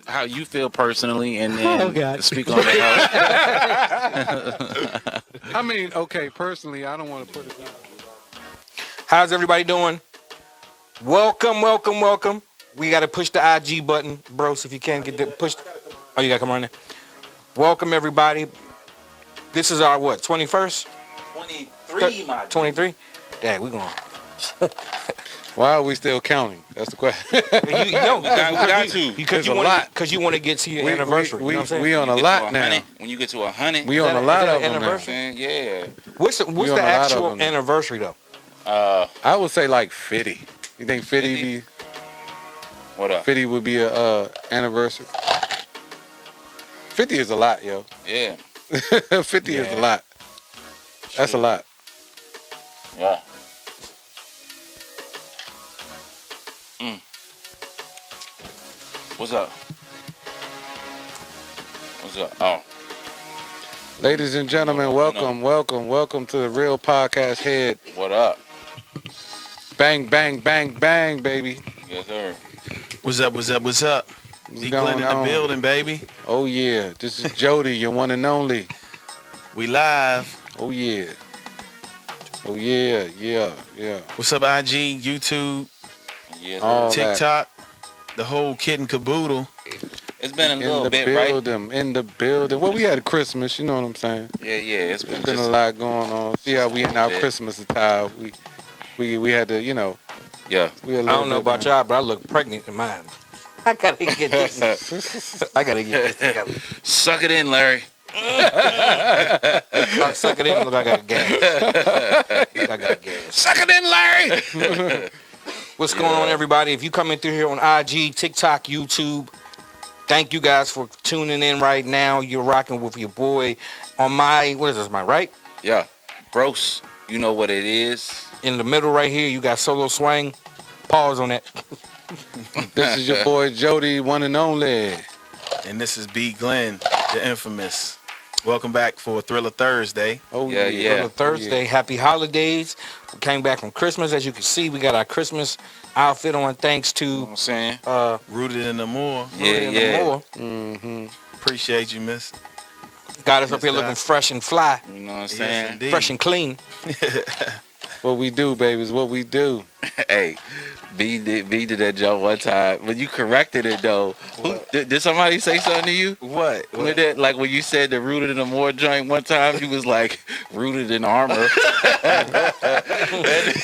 How you feel personally, and then speak on it. I mean, okay, personally, I don't want to put it down. How's everybody doing? Welcome. We got to push the IG button, bro. So if you can't get the push. Oh, you got to come on there. Welcome, everybody. This is our, 21st? 23, my 23? Dang, we going. Why are we still counting? That's the question. we got to. Because you want to get to your anniversary. We on a lot now. When you get to 100. We on a lot of them anniversary? now. Yeah. What's the actual anniversary, though? I would say like 50. You think 50 be... What up? 50 would be a anniversary? 50 is a lot, yo. Yeah. 50 is a lot. That's a lot. Yeah. What's up? Oh. Ladies and gentlemen, welcome to the Real Podcast Head. What up? Bang, bang, bang, bang, baby. Yes, sir. What's up? D-Glenn in the building, baby. Oh, yeah. This is Jody, your one and only. We live. Oh, yeah. Yeah. What's up, IG, YouTube, Yes, TikTok, the whole kit and caboodle. It's been a little bit, in the building. Well, we had Christmas, you know what I'm saying? Yeah. It's been a lot going on. See how we in our Christmas attire. We had to, you know. Yeah. I don't know about y'all, but I look pregnant in mine. I gotta get this. Together. Suck it in, Larry. Suck it in. Look, I got gas. Suck it in, Larry. What's going on, everybody? If you coming through here on IG, TikTok, YouTube, thank you guys for tuning in right now. You're rocking with your boy on my, what is this, my right? Yeah. Gross. You know what it is. In the middle right here, you got Solo Swang. Pause on that. This is your boy Jody, one and only. And this is B. Glenn, the infamous. Welcome back for Thriller Thursday. Oh, yeah. Thriller Thursday. Happy holidays. We came back from Christmas. As you can see, we got our Christmas outfit on thanks to... You know what I'm saying? Rooted in the Moor. Yeah. Mm-hmm. Appreciate you, miss. Got us up here looking fresh and fly. You know what I'm saying? Yes, fresh and clean. What we do, babies, what we do. Hey, B did that joke one time, but you corrected it though. Did somebody say something to you? What? With that, like when you said the rooted in the more joint one time, you was like rooted in armor. I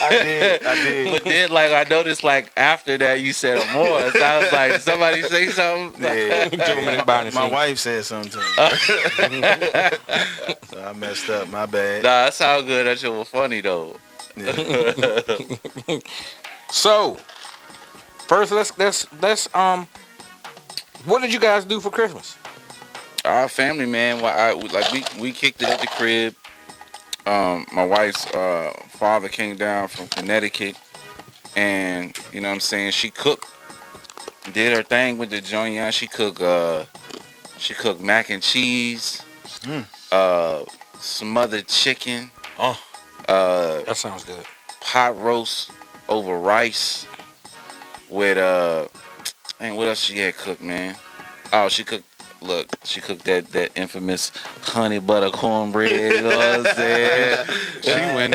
did. But then, like I noticed, like after that, you said more. So I was like, somebody say something. Yeah. My wife said something to me. So I messed up. My bad. Nah, that sounds good. That shit was funny though. Yeah. So, first let's what did you guys do for Christmas? Our family, man. We kicked it at the crib. My wife's father came down from Connecticut, and you know what I'm saying, she cooked, did her thing with the joint. Yeah, she cooked mac and cheese, smothered chicken. Oh, that sounds good. Pot roast over rice with what else she had cooked, man? Oh, she cooked that infamous honey butter cornbread, you know what I'm saying? She went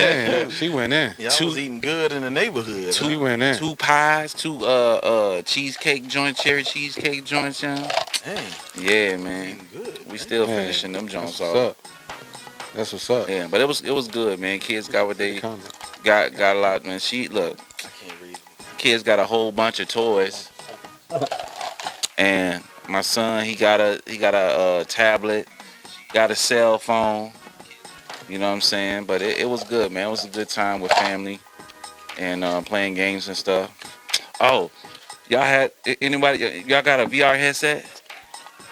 in. Yeah, I was eating good in the neighborhood. She went in. 2 pies, 2 cheesecake joints, cherry cheesecake joints, you know? Dang. Yeah, man. Good. We still finishing them joints off. That's what's up. Yeah, but it was good, man. Kids got what they got a lot, man. I can't read. Kids got a whole bunch of toys. And my son, he got a tablet, got a cell phone. You know what I'm saying? But it was good, man. It was a good time with family and playing games and stuff. Oh, y'all had anybody? Y'all got a VR headset?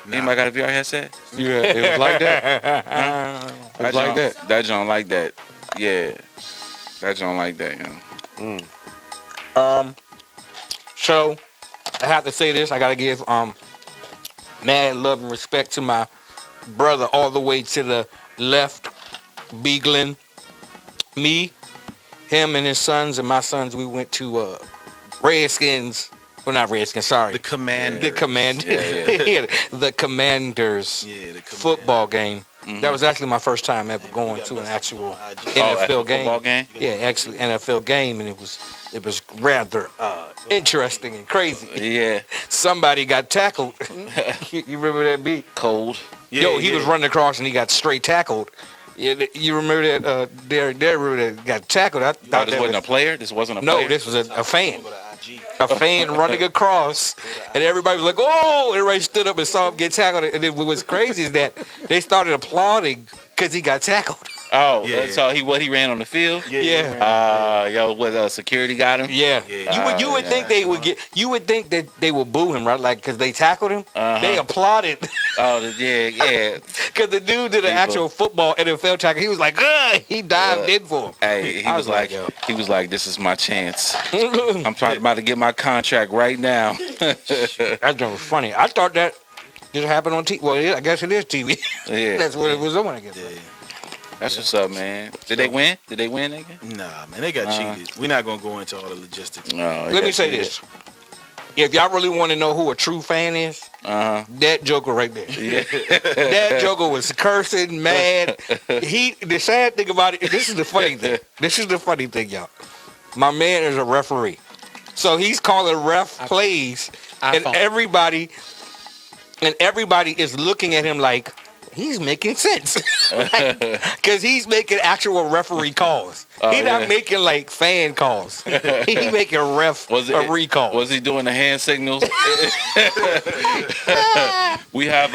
Nah. Anybody got a VR headset? Yeah, it was like that. Huh? It was like that. That joint like that. Yeah, that joint like that. You know. So I have to say this. I gotta give mad love and respect to my brother all the way to the left, beagling me, him and his sons and my sons. We went to Redskins. Well, not Redskins. Sorry, The Commanders. the Commanders. Yeah. The Commanders Yeah, the Commanders. football game. Mhm. That was actually my first time ever going to an actual Oh, NFL game. football game. Yeah, actually NFL game, and it was rather interesting and crazy. Yeah, Somebody got tackled. You remember that beat? cold. Yo, he was running across and he got straight tackled. Yeah, you remember that? Derek remember that got tackled. I Oh, thought this that wasn't was, a player. This wasn't a no, player. this was a fan. A fan running across, and everybody was like, "Oh!" Everybody stood up and saw him get tackled. And then what was crazy is that they started applauding because he got tackled. Oh, Yeah. so he ran on the field. Yeah. Yo, what security got him? Yeah, Yeah. you would think they would get. You would think that they would boo him, right? Like because they tackled him. Uh-huh. They applauded Oh, yeah. because the dude did an actual football NFL tackle. He was like, "Ugh!" He dived in for him. Hey, he I was was like, like, "This is my chance. I'm about to get my contract right now." That joke was funny. I thought that just happened on TV. Well, I guess it is TV. Yeah, That's what it was on, I guess. Yeah. that's what's up, man. Did they win? Did they win, nigga? Nah, man, they got cheated. We're not gonna go into all the logistics. No. Let me say this. If y'all really want to know who a true fan is, that Joker right there. Yeah. That Joker was cursing, mad. The sad thing about it, this is the funny thing. This is the funny thing, y'all. My man is a referee. So he's calling ref plays, and everybody is looking at him like, he's making sense. Because he's making actual referee calls. He's not making like fan calls. He's making referee calls. Was he doing the hand signals? We have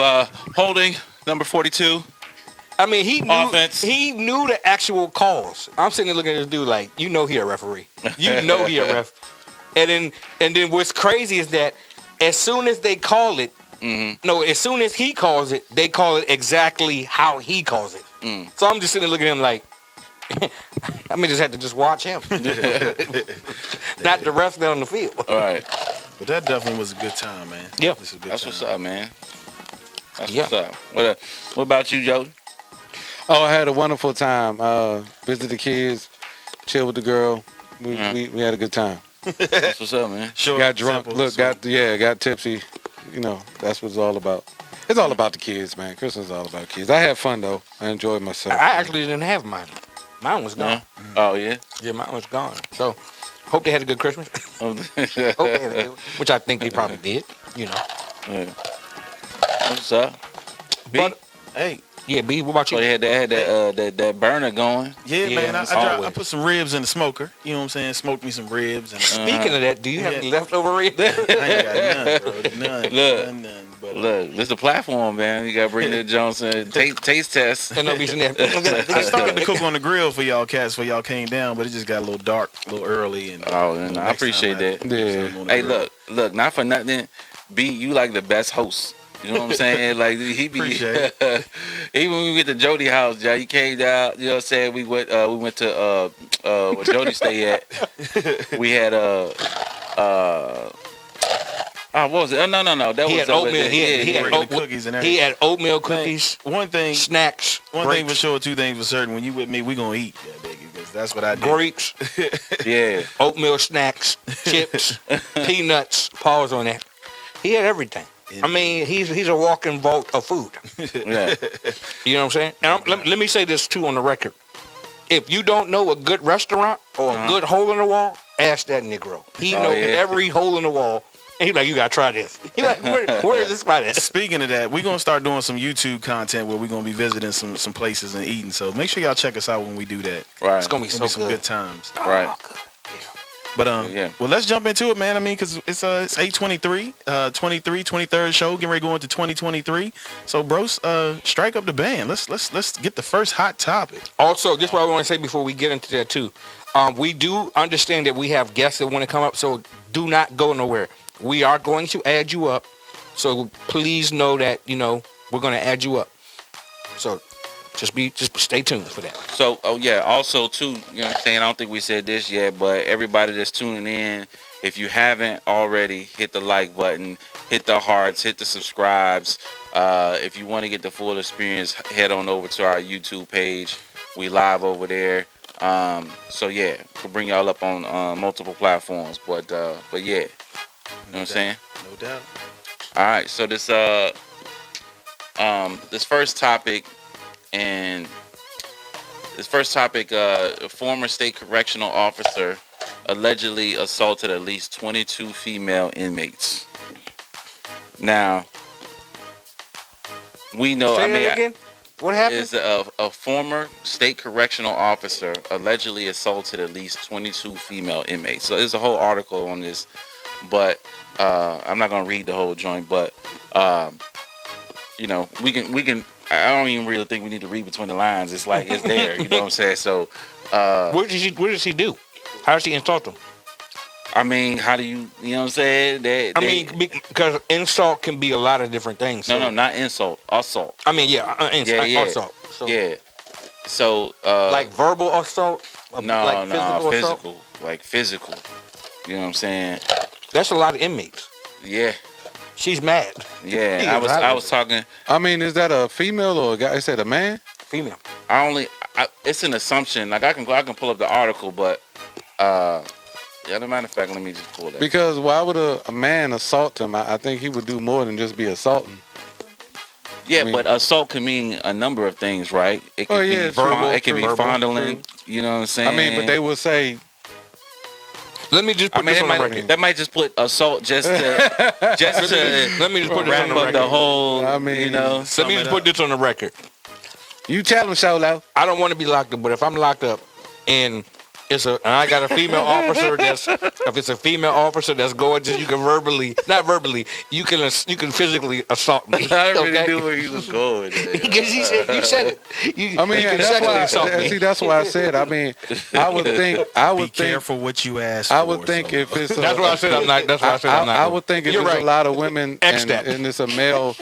holding number 42. I mean, he knew, Offense. he knew the actual calls. I'm sitting there looking at this dude like, you know he a referee. You know he a ref. And then what's crazy is that as soon as they call it, as soon as he calls it, they call it exactly how he calls it. So I'm just sitting there looking at him like, I mean, just had to just watch him. Not the refs down on the field. All right. But that definitely was a good time, man. Yeah. This was a good That's time. what's up, man. That's Yeah. what's up. What about you, Joe? Oh, I had a wonderful time. Visit the kids, chill with the girl. We had a good time. That's what's up, man. Short, Got drunk. simple, Look, sweet. got tipsy. You know, that's what it's all about. It's all about the kids, man. Christmas is all about kids. I had fun though. I enjoyed myself. I actually didn't have mine. Mine was gone. Oh, yeah? Yeah, mine was gone. So, hope they had a good Christmas. Hope they had a good, which I think they probably did. You know. Yeah. What's up? But Hey, yeah, B, what about So you? they had that burner going. yeah, Yeah, man. it's I always. put some ribs in the smoker. You know what I'm saying? Smoked me some ribs. And Speaking of that, do you have any Yeah. leftover ribs? I ain't got none, bro. None. Look. None. But Look, this is the platform, man. You got to bring the Johnson taste test. And nobody's in there. I started to cook on the grill for y'all cats before y'all came down, but it just got a little dark, a little early. And Oh, and I appreciate that. Yeah. Hey, look, not for nothing. B, you like the best host. You know what I'm saying? Like he be Appreciate even when we went to Jody house, Joe, you came down, you know what I'm saying? We went to where Jody stay at. We had what was it? Oh, no. That He was had oatmeal. He had regular oatmeal cookies and He everything. had oatmeal cookies, One thing snacks, for grapes, sure, two things for certain. When you with me, we gonna eat, because that's what I do. grapes, Yeah. oatmeal snacks, chips, peanuts. Pause on that. He had everything. I mean, he's a walking vault of food. Yeah. You know what I'm saying? And let me say this too on the record. If you don't know a good restaurant or a good hole in the wall, ask that Negro. He knows every hole in the wall. And he's like, you gotta try this. He's like, where is this spot at? Speaking of that, we're gonna start doing some YouTube content where we're gonna be visiting some places and eating. So make sure y'all check us out when we do that. Right. It's gonna be It's gonna so be some good. good times. Right. Oh, good. Yeah. But Yeah. well, let's jump into it, man. I mean, because it's 8:23, 23rd show, getting ready to go into 2023. So, bros, strike up the band. Let's get the first hot topic. Also, this is what I want to say before we get into that too. We do understand that we have guests that want to come up, so do not go nowhere. We are going to add you up, so please know that we're going to add you up. So just stay tuned for that. So, also too, you know what I'm saying? I don't think we said this yet, but everybody that's tuning in, if you haven't already, hit the like button, hit the hearts, hit the subscribes. If you want to get the full experience, head on over to our YouTube page. We live over there. So yeah, we'll bring y'all up on multiple platforms. But yeah, you know what I'm saying? No doubt. All right, so this first topic, a former state correctional officer allegedly assaulted at least 22 female inmates. Now, we know. Say that again? What happened? Is a former state correctional officer allegedly assaulted at least 22 female inmates. So there's a whole article on this, but I'm not gonna read the whole joint. But we can. I don't even really think we need to read between the lines. It's like it's there. You know what I'm saying? So, what did she do? How did she insult them? I mean, how do you know what I'm saying? Because insult can be a lot of different things. No, not insult, assault. I mean, assault. So, yeah. So, like verbal assault? No, physical. Like physical. You know what I'm saying? That's a lot of inmates. Yeah. She's mad. Yeah, I was talking. I mean, is that a female or a guy? Is that a man? Female. It's an assumption. Like I can pull up the article, but as a matter of fact, let me just pull that. Because why would a man assault him? I think he would do more than just be assaulting. Yeah, but assault can mean a number of things, right? It can be verbal. It can be fondling. You know what I'm saying? I mean, but they would say. Let me just put this on the record. That might just put assault just to let me just put this on the record. The whole, I mean, let me just put this on the record. You tell him, Sholo. I don't want to be locked up, but if I'm locked up and I got a female officer if it's a female officer that's gorgeous, you can you can physically assault me. I really knew where you was going. Because you said it. You can that's why. assault me. See, that's why I said. I mean, I would think. Be careful what you ask for. I would think if it's. That's why I said I'm not. That's why I said I'm not. I would think if there's a lot of women and it's a male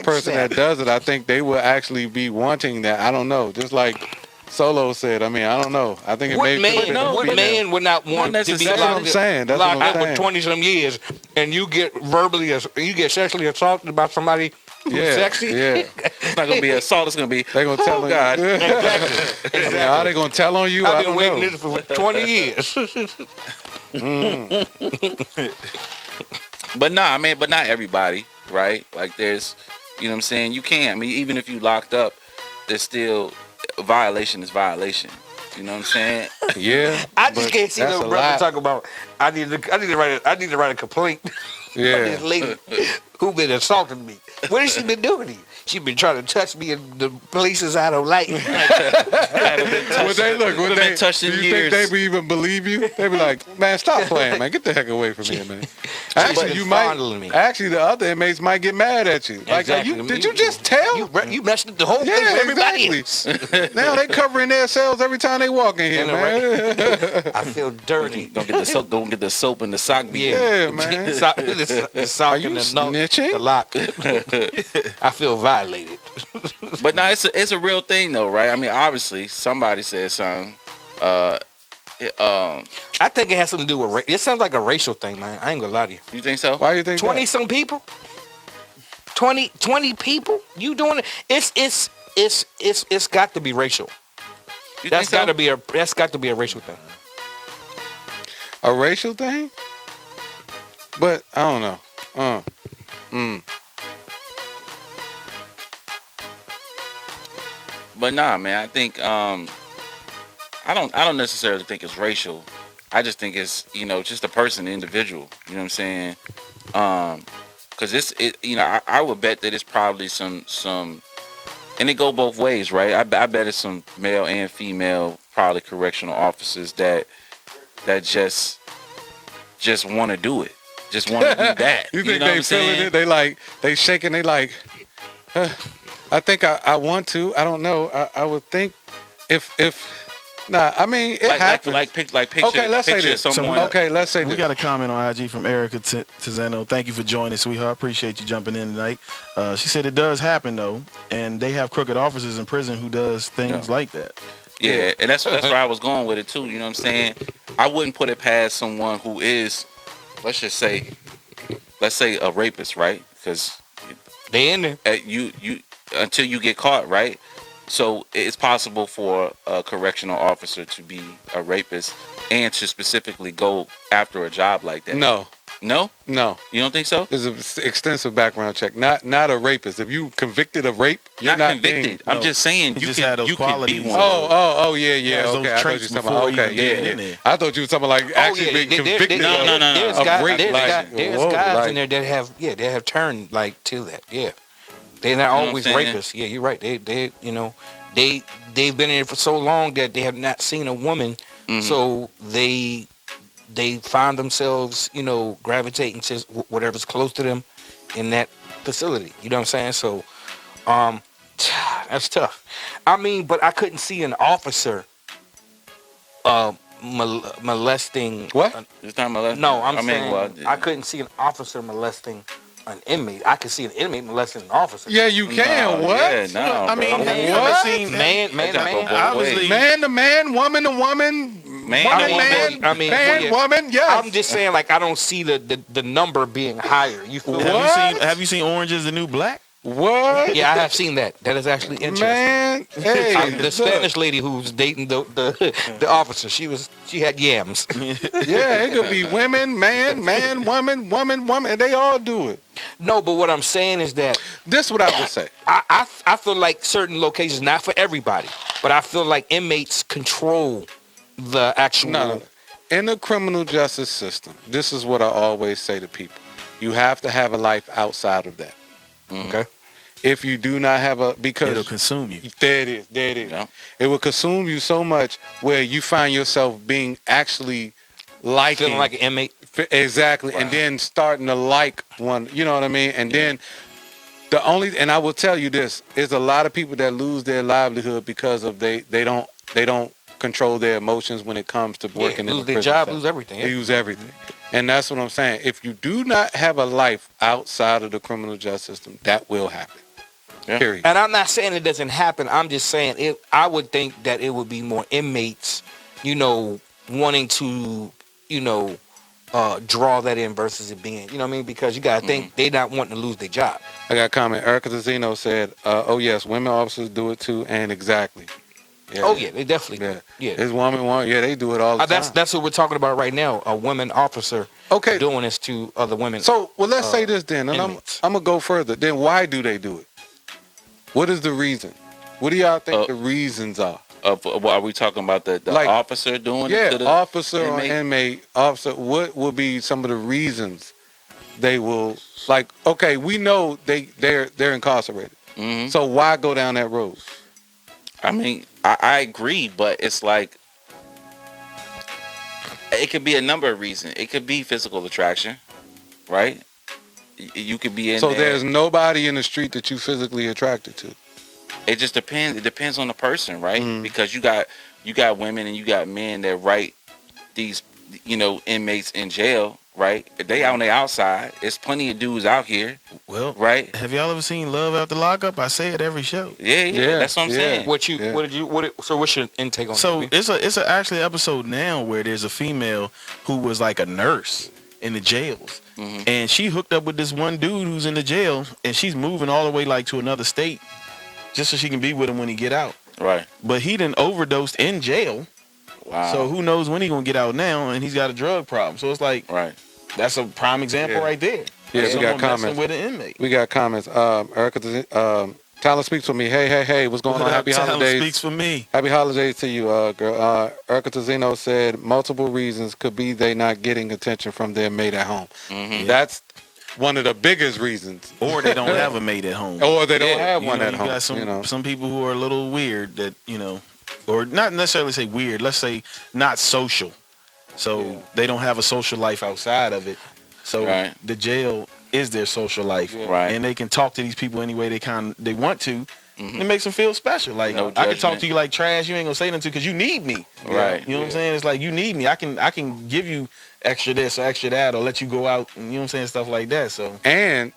person that does it, I think they would actually be wanting that. I don't know. Just like Solo said, I mean, I don't know. I think what man would not want to be locked up for 20-some years, and you get sexually assaulted by somebody who's sexy? Yeah. It's not gonna be assault. It's gonna be. They're gonna tell God. Exactly. Are they gonna tell on you? I've been waiting this for 20 years. But not everybody, right? Like there's, you know what I'm saying? You can't. I mean, even if you locked up, there's still. Violation is violation. You know what I'm saying? Yeah. I just can't see no brother talk about. I need to write a complaint. Yeah. This lady who been assaulting me. What has she been doing to you? She been trying to touch me in the places I don't like. Would they touched in do you years. think they would even believe you? They'd be like, man, stop playing, man. Get the heck away from here, man. Actually, the other inmates might get mad at you. Like, exactly. Did you just tell? You messed up the whole thing for everybody else. Now they covering their cells every time they walk in here, man. I feel dirty. Don't get the soap and the sock. Yeah, man. The sock Are you and the snitching? The lock. I feel violated. But no, it's a real thing though, right? I mean, obviously somebody said something. I think it has something to do with it sounds like a racial thing, man. I ain't gonna lie to you. You think so? Why do you think 20-some people? 20 people? You doing it? It's got to be racial. That's got to be a racial thing. A racial thing? But I don't know. But nah, man, I think I don't necessarily think it's racial. I just think it's, just a person, individual. You know what I'm saying? Because I would bet that it's probably some, and it go both ways, right? I bet it's some male and female, probably correctional officers that that just want to do it, just want to do that. You think know what they I'm feeling saying? it? They like, they shaking. They like, I think I want to. I don't know. I would think if nah. I mean, it happens. Picture. Okay, let's say picture this. someone. Okay, let's say We this. got a comment on IG from Erica Tizeno. Thank you for joining, sweetheart. Appreciate you jumping in tonight. She said it does happen though, and they have crooked officers in prison who does things like that. Yeah, and that's where I was going with it too. You know what I'm saying? I wouldn't put it past someone who is, let's say a rapist, right? Because They in there. you until you get caught, right? So it's possible for a correctional officer to be a rapist and to specifically go after a job like that. No, No, no. you don't think so? There's an extensive background check. Not a rapist. If you convicted of rape, you're not convicted. being- I'm just saying He you just can had those you can be qualities. one. Oh, yeah. Has those Okay, I thought you traits were talking before about. you Okay, get in yeah. there. I thought you were talking like actually being convicted. No. There's Of guys, rape, there's like, guys, there's whoa, guys like- in there that have they have turned like to that. Yeah, they're not You know what always I'm saying? rapists. Yeah, you're right. They they've been in it for so long that they have not seen a woman, so they find themselves gravitating to whatever's close to them in that facility. You know what I'm saying? So, that's tough. I mean, but I couldn't see an officer molesting. What? This time I No, I'm mean, saying well, I couldn't see an officer molesting an inmate. I could see an inmate molesting an officer. Yeah, you can. No, what? yeah, no, I mean, bro. have you What? ever seen Man to That gotta go man. both Obviously- ways. Man to man, woman to woman, Man woman to to woman. man, I mean, man, yeah. woman. Yes. I'm just saying, like, I don't see the number being higher. You feel me? What? Have you seen Orange is the New Black? What? Yeah, I have seen that. That is actually interesting. Man, hey, The look. Spanish lady who's dating the officer, she had yams. Yeah, it could be women, man, woman, and they all do it. No, but what I'm saying is that This is what I would say. I feel like certain locations, not for everybody, but I feel like inmates control the actual. No. In the criminal justice system, this is what I always say to people. You have to have a life outside of that. Okay. If you do not have because It'll consume you. there it is. Yeah. It will consume you so much where you find yourself being actually liking. Feeling like an inmate. Exactly. And then starting to like one, you know what I mean? And then and I will tell you this, is a lot of people that lose their livelihood because of they don't control their emotions when it comes to working in lose the their prison job, setting. lose everything. They use everything. And that's what I'm saying. If you do not have a life outside of the criminal justice system, that will happen. Yeah. Period. And I'm not saying it doesn't happen. I'm just saying I would think that it would be more inmates, wanting to, draw that in versus it being, you know what I mean? Because you got to think they're not wanting to lose their job. I got a comment. Erica Zeno said, oh, yes, women officers do it too. And exactly. Yeah. Oh yeah, they definitely Yeah. do. Yeah. This woman, they do it all the time. That's what we're talking about right now. A woman officer Okay. doing this to other women. So, let's say this then, and I'm inmates. going to go further. Then why do they do it? What is the reason? What do y'all think the reasons are? What are we talking about? The Like- officer doing it Yeah, to the officer or inmate? inmate, officer, what would be some of the reasons they will, like, okay, we know they're incarcerated. Mhm. So why go down that road? I mean, I agree, but it's like it could be a number of reasons. It could be physical attraction, right? You could be in So there. there's nobody in the street that you physically attracted to. It just depends. It depends on the person, right? Mhm. Because you got women and you got men that write these, inmates in jail, right? If they out on the outside, there's plenty of dudes out here, Well, right? have y'all ever seen Love After Lockup? I say it every show. Yeah, that's what I'm yeah. saying. So what's your intake on So that? it's actually an episode now where there's a female who was like a nurse in the jails, and she hooked up with this one dude who's in the jail, and she's moving all the way like to another state just so she can be with him when he get out. Right. But he done overdosed in jail, Wow. so who knows when he gonna get out now, and he's got a drug problem. So it's like Right. that's a prime example Yeah. right there. Yeah, we Someone got comments. messing with an inmate. We got comments. Erica, Talent speaks for me. Hey, what's going on? Happy Talent holidays. speaks for me. Happy holidays to you, girl. Erica Tazino said multiple reasons could be they not getting attention from their mate at home. That's one of the biggest reasons. Or they don't have a mate at home. Or they don't have You one know, at you home. got some people who are a little weird that, or not necessarily say weird, let's say not social. So they don't have a social life outside of it. So the jail is their social life, and they can talk to these people any way they want to. It makes them feel special. Like I can talk to you like trash. You ain't gonna say nothing because you need me. Right. You know what I'm saying? It's like you need me. I can give you extra this or extra that, or let you go out. And, you know what I'm saying? Stuff like that. So and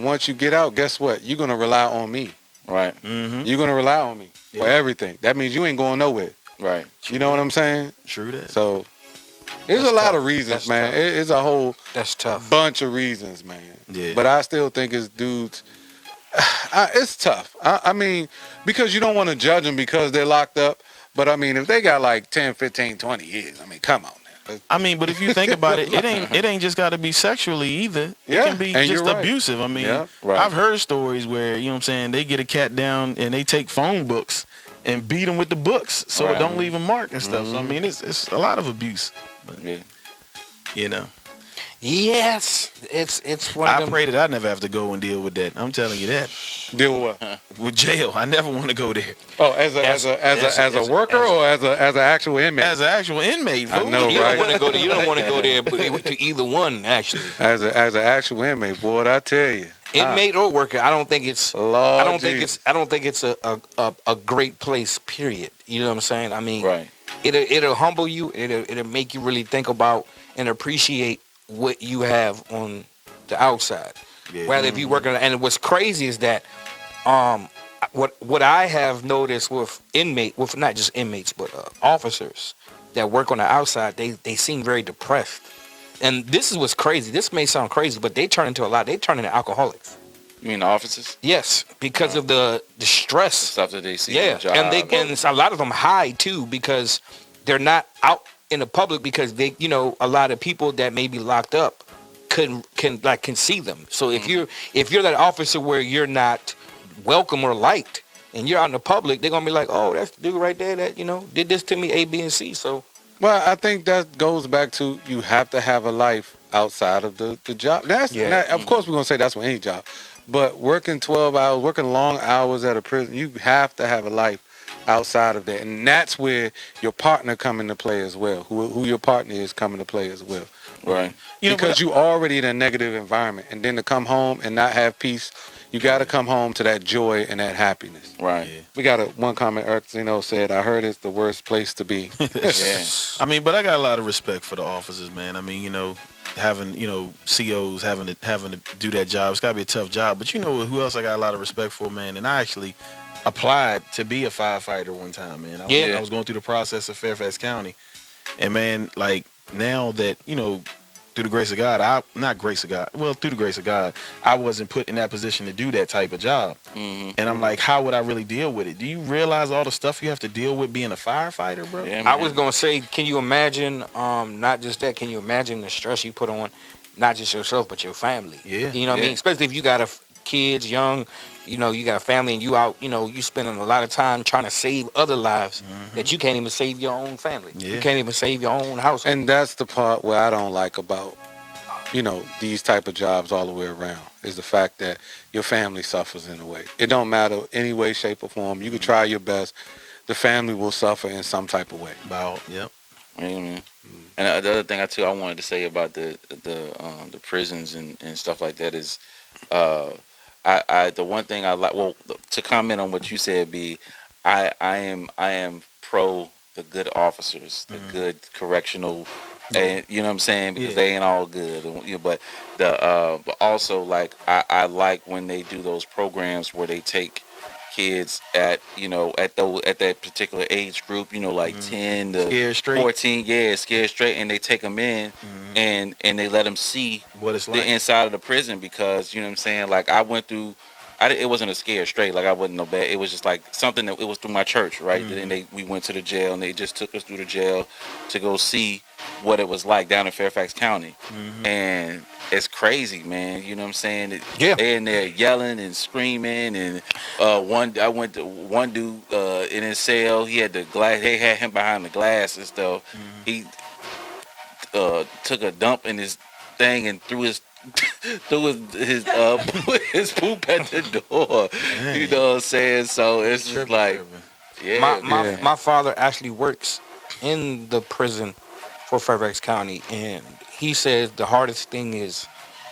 once you get out, guess what? You're gonna rely on me. Right. You're gonna rely on me for everything. That means you ain't going nowhere. Right. You know what I'm saying? True that. So there's a lot of reasons, man. It's a whole bunch of reasons, man. Yeah. But I still think it's dudes. It's tough. I mean, because you don't want to judge them because they're locked up. But I mean, if they got like 10, 15, 20 years, I mean, come on now. I mean, but if you think about it, it ain't just got to be sexually either. It can be just abusive. I mean, I've heard stories where, you know what I'm saying, they get a cat down and they take phone books and beat them with the books so it don't leave a mark and stuff. So I mean, it's a lot of abuse. But, you know. Yes, it's one of them. I pray that I never have to go and deal with that. I'm telling you that. Deal with what? With jail. I never want to go there. Oh, as a worker or as an actual inmate? As an actual inmate. I know, you right? Don't want to go there. You don't want to go there to either one, actually. As an actual inmate, boy, I tell you. Inmate or worker, I don't think it's. Lord I don't think it's a great place. Period. You know what I'm saying? I mean, it'll humble you. It'll make you really think about and appreciate what you have on the outside. Rather if you work on, and what's crazy is that what I have noticed with not just inmates but officers that work on the outside, they seem very depressed. And this is what's crazy. This may sound crazy, but they turn into alcoholics. You mean the officers? Yes, because of the stress stuff that they see. Yeah, and a lot of them hide too because they're not out in the public because they, a lot of people that may be locked up can see them. So if you're that officer where you're not welcome or liked and you're out in the public, they're gonna be like, oh, that's the dude right there that did this to me, A, B, and C. So well, I think that goes back to you have to have a life outside of the job. Of course we're gonna say that's with any job, but working 12 hours, working long hours at a prison, you have to have a life outside of that, and that's where your partner come into play as well. Who your partner is coming to play as well, right? Because you already in a negative environment, and then to come home and not have peace, you got to come home to that joy and that happiness. Right. Yeah. We got one comment. Erzino said, "I heard it's the worst place to be." I mean, but I got a lot of respect for the officers, man. I mean, having COs having to do that job, it's got to be a tough job. But who else I got a lot of respect for, man? And I actually applied to be a firefighter one time, man. I was going through the process of Fairfax County, and man, like now that through the grace of God, through the grace of God, I wasn't put in that position to do that type of job. And I'm like, how would I really deal with it? Do you realize all the stuff you have to deal with being a firefighter, bro? Yeah, I was gonna say, can you imagine? Not just that, can you imagine the stress you put on, not just yourself but your family? Yeah, you know what I mean. Especially if you got kids young. You got a family and you out, you spending a lot of time trying to save other lives that you can't even save your own family. You can't even save your own house. And that's the part where I don't like about, these type of jobs all the way around, is the fact that your family suffers in a way. It don't matter any way, shape, or form. You can try your best. The family will suffer in some type of way. And the other thing I wanted to say about the prisons and stuff like that is, the one thing I like, to comment on what you said, B, I am pro the good officers, the good correctional, and you know what I'm saying, because they ain't all good, but also like I like when they do those programs where they take kids at that particular age group, like 10 to 14, scared straight, and they take them in and they let them see what it's like, the inside of the prison, because you know what I'm saying, like I went through, it wasn't a scared straight, like I wasn't no bad, it was just like something that it was through my church, right? And we went to the jail and they just took us through the jail to go see what it was like down in Fairfax County. And it's crazy, man. You know what I'm saying? They in there yelling and screaming, and one dude in his cell, he had the glass. They had him behind the glass and stuff. He took a dump in his thing and threw his his poop at the door. You know what I'm saying? So it's just like, my father actually works in the prison for Fairfax County, and he says the hardest thing is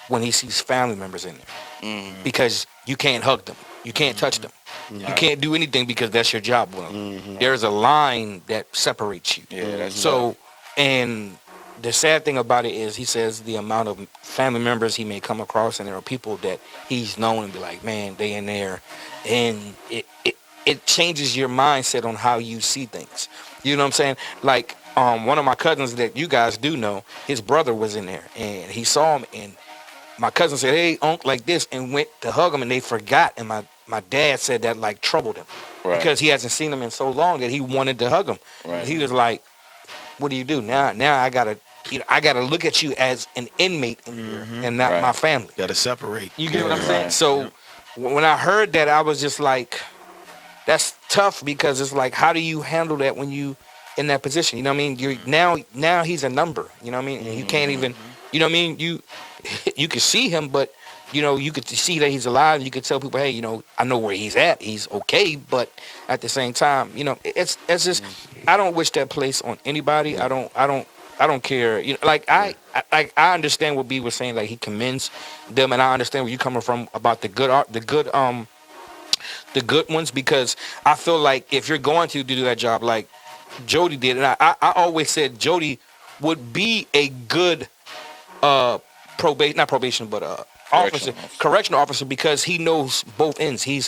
when he sees family members in there because you can't hug them, you can't touch them, you can't do anything because that's your job. Well, there's a line that separates you. Yeah, that's So, and the sad thing about it is, he says the amount of family members he may come across, and there are people that he's known and be like, man, they in there, and it changes your mindset on how you see things. You know what I'm saying? Like, one of my cousins that you guys do know, his brother was in there, and he saw him, and my cousin said, hey, Unc, like this, and went to hug him, and they forgot, and my dad said that, like, troubled him. Right. Because he hasn't seen him in so long that he wanted to hug him. Right. He was like, what do you do? Now I gotta look at you as an inmate in here and not my family. Gotta separate. You get what I'm saying? So when I heard that, I was just like, that's tough, because it's like, how do you handle that when you in that position? You know what I mean? You're now he's a number. You know what I mean? And you can't even, you know what I mean? You can see him, but you know, you could see that he's alive. You could tell people, hey, you know, I know where he's at. He's okay, but at the same time, you know, it's just, I don't wish that place on anybody. I don't care. You know, like I understand what B was saying. Like, he commends them, and I understand where you're coming from about the good ones, because I feel like if you're going to do that job like Jody did, and I always said Jody would be a good correctional officer, because he knows both ends. He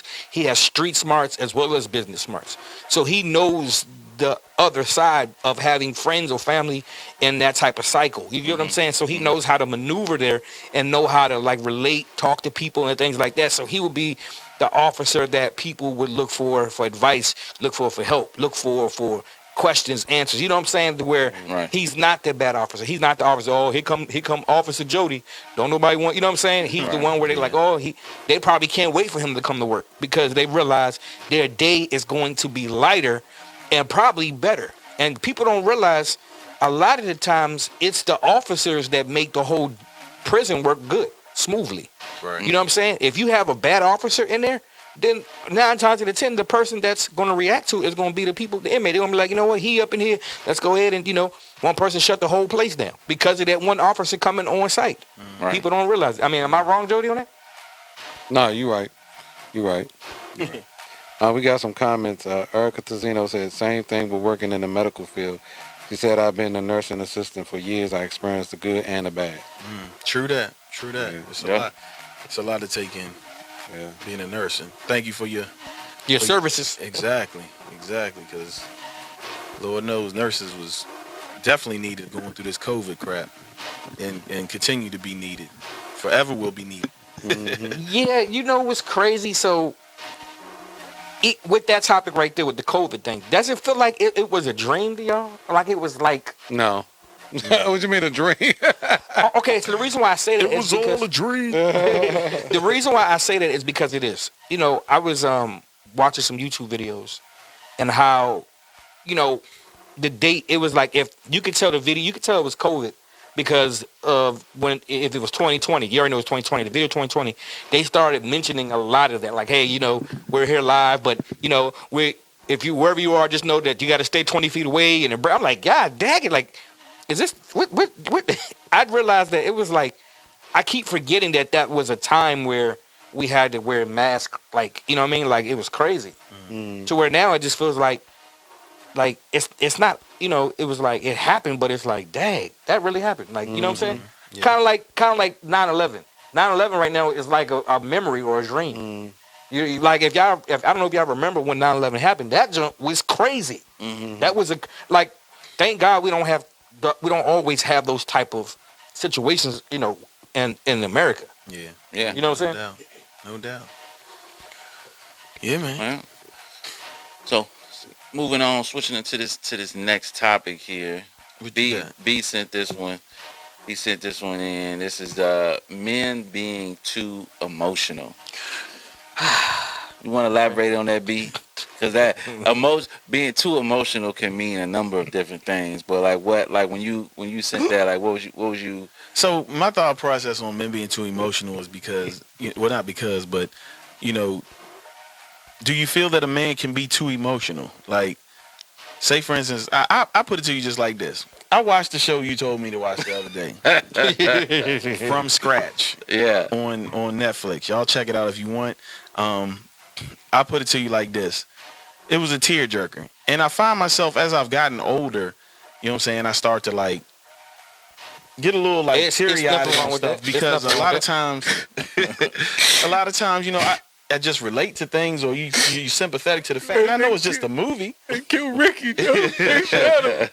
has street smarts as well as business smarts. So he knows the other side of having friends or family in that type of cycle. You get what I'm saying? So he knows how to maneuver there and know how to, like, relate, talk to people and things like that. So he would be the officer that people would look for advice, look for help, look for questions, answers. You know what I'm saying? To where he's not that bad officer. He's not the officer. Oh, here come Officer Jody. Don't nobody want. You know what I'm saying? He's the one where they like, oh, they probably can't wait for him to come to work, because they realize their day is going to be lighter and probably better. And people don't realize a lot of the times it's the officers that make the whole prison work good, smoothly. Right. You know what I'm saying? If you have a bad officer in there, then 9 times out of 10, the person that's going to react to it is going to be the people, the inmate. They're going to be like, you know what, he up in here, let's go ahead and, you know, one person shut the whole place down because of that one officer coming on site. Right. People don't realize it. I mean, am I wrong, Jody, on that? No, you're right. You're right. We got some comments. Erica Tazino said, same thing with working in the medical field. She said, I've been a nursing assistant for years. I experienced the good and the bad. True that. Yeah. It's a lot. It's a lot to take in. Yeah. Being a nurse, and thank you for your services. Exactly, because Lord knows nurses was definitely needed going through this COVID crap, and continue to be needed. Forever will be needed. Yeah, you know what's crazy? So with that topic right there, with the COVID thing, does it feel like it was a dream to y'all? Like it was like... No. What you mean, a dream? Okay, so the reason why I say that is because... It was all a dream. The reason why I say that is because it is. You know, I was watching some YouTube videos, and how, you know, the date, it was like, if you could tell the video, you could tell it was COVID, because of if it was 2020, you already know it was 2020, the video 2020, they started mentioning a lot of that. Like, hey, you know, we're here live, but, you know, if you, wherever you are, just know that you got to stay 20 feet away. And I'm like, God dang it, like, is this what I'd realized that it was like, I keep forgetting that was a time where we had to wear masks, like, you know what I mean, like it was crazy. To where now it just feels like it's not, you know, it was like it happened, but it's like, dang, that really happened, like, you know what I'm saying? Yeah. kind of like 9/11 right now is like a memory or a dream. You like, if I don't know if y'all remember when 9/11 happened, that jump was crazy. That was like, thank God we don't always have those type of situations, you know, in America. Yeah. You know what I'm saying? No doubt. Yeah, man. Well, so moving on, switching into this next topic here. B sent this one. He sent this one in. This is men being too emotional. You want to elaborate on that, B? Because that being too emotional can mean a number of different things. But when you sent that, like, what was you? So my thought process on men being too emotional is because, well, not because, but, you know, do you feel that a man can be too emotional? Like, say for instance, I put it to you just like this. I watched the show you told me to watch the other day. From Scratch. Yeah. On Netflix. Y'all check it out if you want. I'll put it to you like this. It was a tearjerker. And I find myself, as I've gotten older, you know what I'm saying, I start to like get a little like teary-eyed and stuff because a lot of times, you know, I just relate to things, or you sympathetic to the fact. And I know it's just a movie. They killed Ricky. They shot him.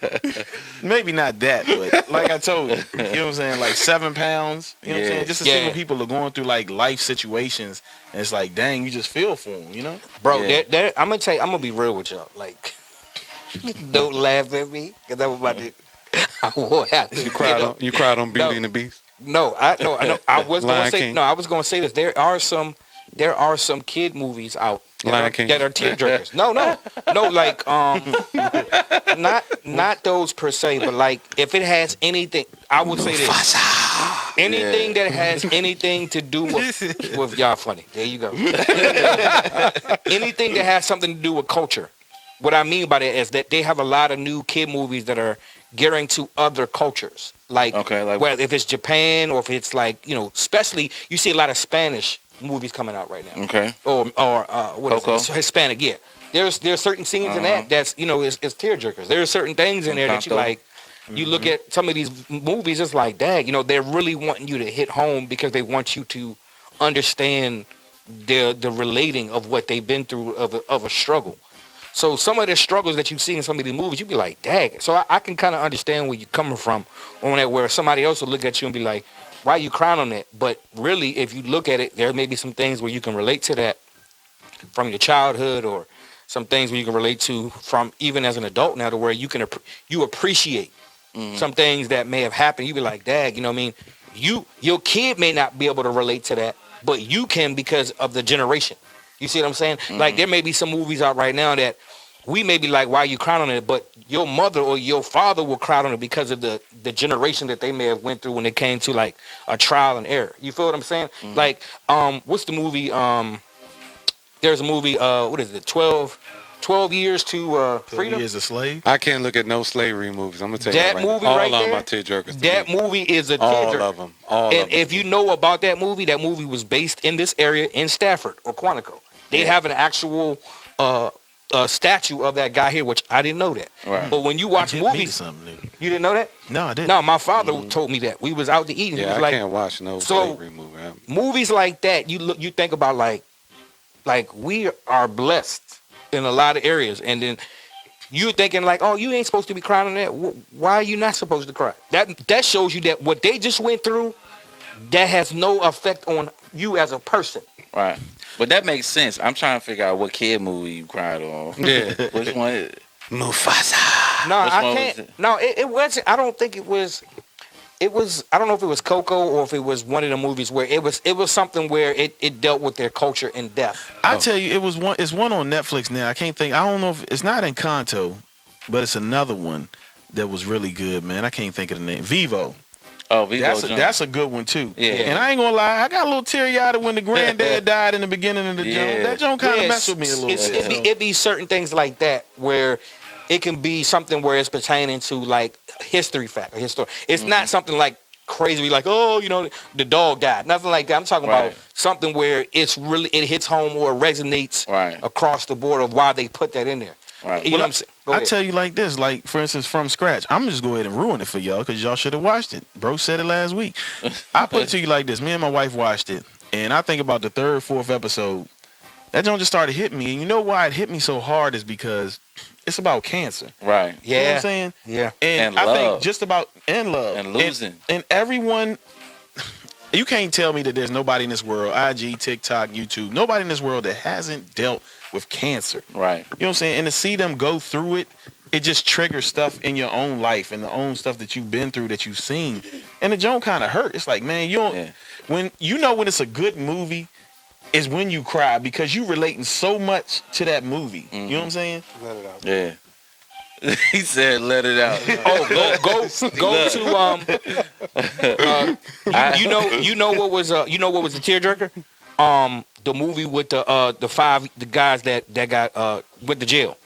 Maybe not that, but like I told you, you know what I'm saying, like 7 pounds. You know what I'm saying? Just to see when people are going through like life situations, and it's like, dang, you just feel for them, you know? Bro, I'm gonna tell you, I'm gonna be real with y'all. Like, don't laugh at me, because I'm about to. I will have to. You cried on Beauty and the Beast. No, I know. I was gonna say King. no. I was gonna say this. There are some kid movies out that are tearjerkers. No, like not those per se, but like if it has anything, I would say this. Anything that has anything to do with y'all funny. There you go. Anything that has something to do with culture. What I mean by that is that they have a lot of new kid movies that are gearing to other cultures. Like whether if it's Japan or if it's like, you know, especially you see a lot of Spanish movies coming out right now. Okay. Or what is it? Hispanic, yeah. There's certain scenes in that's, you know, it's tearjerkers. There are certain things in there that you like. You look at some of these movies, it's like, dang, you know, they're really wanting you to hit home because they want you to understand the relating of what they've been through of a struggle. So some of the struggles that you see in some of these movies, you'd be like, dang. So I can kind of understand where you're coming from on that, where somebody else will look at you and be like, why are you crying on that? But really, if you look at it, there may be some things where you can relate to that from your childhood, or some things where you can relate to from even as an adult now, to where you can you appreciate some things that may have happened. You be like, dang, you know what I mean? Your kid may not be able to relate to that, but you can because of the generation. You see what I'm saying? Like there may be some movies out right now that we may be like, why are you crying on it? But your mother or your father will cry on it because of the generation that they may have went through when it came to like a trial and error. You feel what I'm saying? Like, what's the movie? There's a movie, what is it? 12 years to freedom. 12 Years a Slave. I can't look at no slavery movies. I'm gonna tell you that right movie now. right All there. of my tearjerkers. That movie is a tearjerker. All of them. All and of them. if you know about that movie was based in this area in Stafford or Quantico. They have an actual statue of that guy here, which I didn't know that. Right. But when you watch movies, you didn't know that? No, I didn't. No, my father told me that. We was out to eat. And he was I like, can't watch no slavery movie. Movies like that, you think about like we are blessed in a lot of areas, and then you're thinking like, oh, you ain't supposed to be crying on that. Why are you not supposed to cry? That shows you that what they just went through, that has no effect on you as a person. Right. But that makes sense. I'm trying to figure out what kid movie you cried on. Yeah. Which one is it? Mufasa. No, Which I one can't. was it? No, it wasn't. I don't think it was. It was. I don't know if it was Coco or if it was one of the movies where it was. It was something where it dealt with their culture in death. I tell you, it was one. It's one on Netflix now. I can't think. I don't know if it's not Encanto, but it's another one that was really good, man. I can't think of the name. Vivo. Oh, Vivo. That's a good one too. Yeah. And I ain't gonna lie, I got a little teary-eyed when the granddad died in the beginning of the joint. That joint kind of messed with me a little bit. It be certain things like that where it can be something where it's pertaining to like history fact or history. It's not something like crazy, like, oh, you know, the dog died. Nothing like that. I'm talking about something where it's really, it hits home or resonates across the board of why they put that in there. Right. You know what I'm saying? I tell you like this, like for instance, From Scratch. I'm just go ahead and ruin it for y'all because y'all should have watched it. Bro said it last week. I put it to you like this. Me and my wife watched it, and I think about the third, fourth episode. That joint just started hitting me, and you know why it hit me so hard is because it's about cancer. Right. Yeah. You know what I'm saying? Yeah. And I think just about love and losing and everyone. You can't tell me that there's nobody in this world, IG, TikTok, YouTube, nobody in this world that hasn't dealt with cancer. Right. You know what I'm saying? And to see them go through it, it just triggers stuff in your own life and the own stuff that you've been through, that you've seen. And the joint kind of hurt. It's like, man, you don't when it's a good movie is when you cry because you relating so much to that movie. You know what I'm saying? Let it out. Yeah. He said, "Let it out." Go to you know what was the tearjerker? The movie with the guys that got went to jail.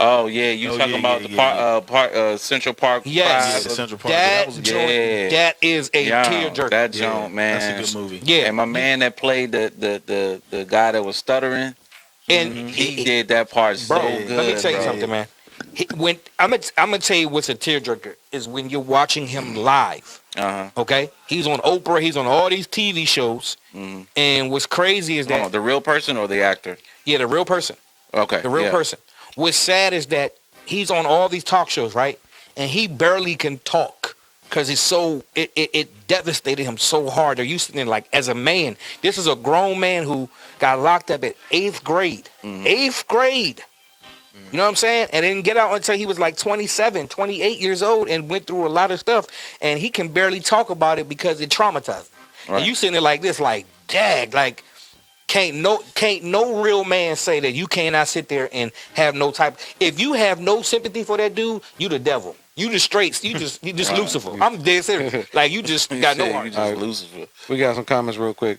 Oh yeah, you Oh, talking yeah, about yeah, the Central Park? Yes. Yeah, the Central Park. That was a good. Yeah. That is a Yo, tearjerker. that Yeah, joint, man. that's a good movie. Yeah. And my man that played the guy that was stuttering, And he did that part so bro, good. let me tell you bro. something, man. When I'm gonna tell you what's a tearjerker is when you're watching him live. Okay, he's on Oprah, he's on all these TV shows, and what's crazy is that The real person or the actor? yeah, the real person, Okay, the real person. What's sad is that he's on all these talk shows, right? And he barely can talk because it's so it devastated him so hard. They're used to it like as a man. This is a grown man who got locked up at 8th grade. 8th grade. You know what I'm saying? And didn't get out until he was like 27, 28 years old and went through a lot of stuff. And he can barely talk about it because it traumatized him. Right. And you sitting there like this, like, dag, like, can't no real man say that you cannot sit there and have no type. If you have no sympathy for that dude, you the devil. You just straight. You just Lucifer. I'm dead serious. Like you just got no heart. You just Lucifer. We got some comments real quick.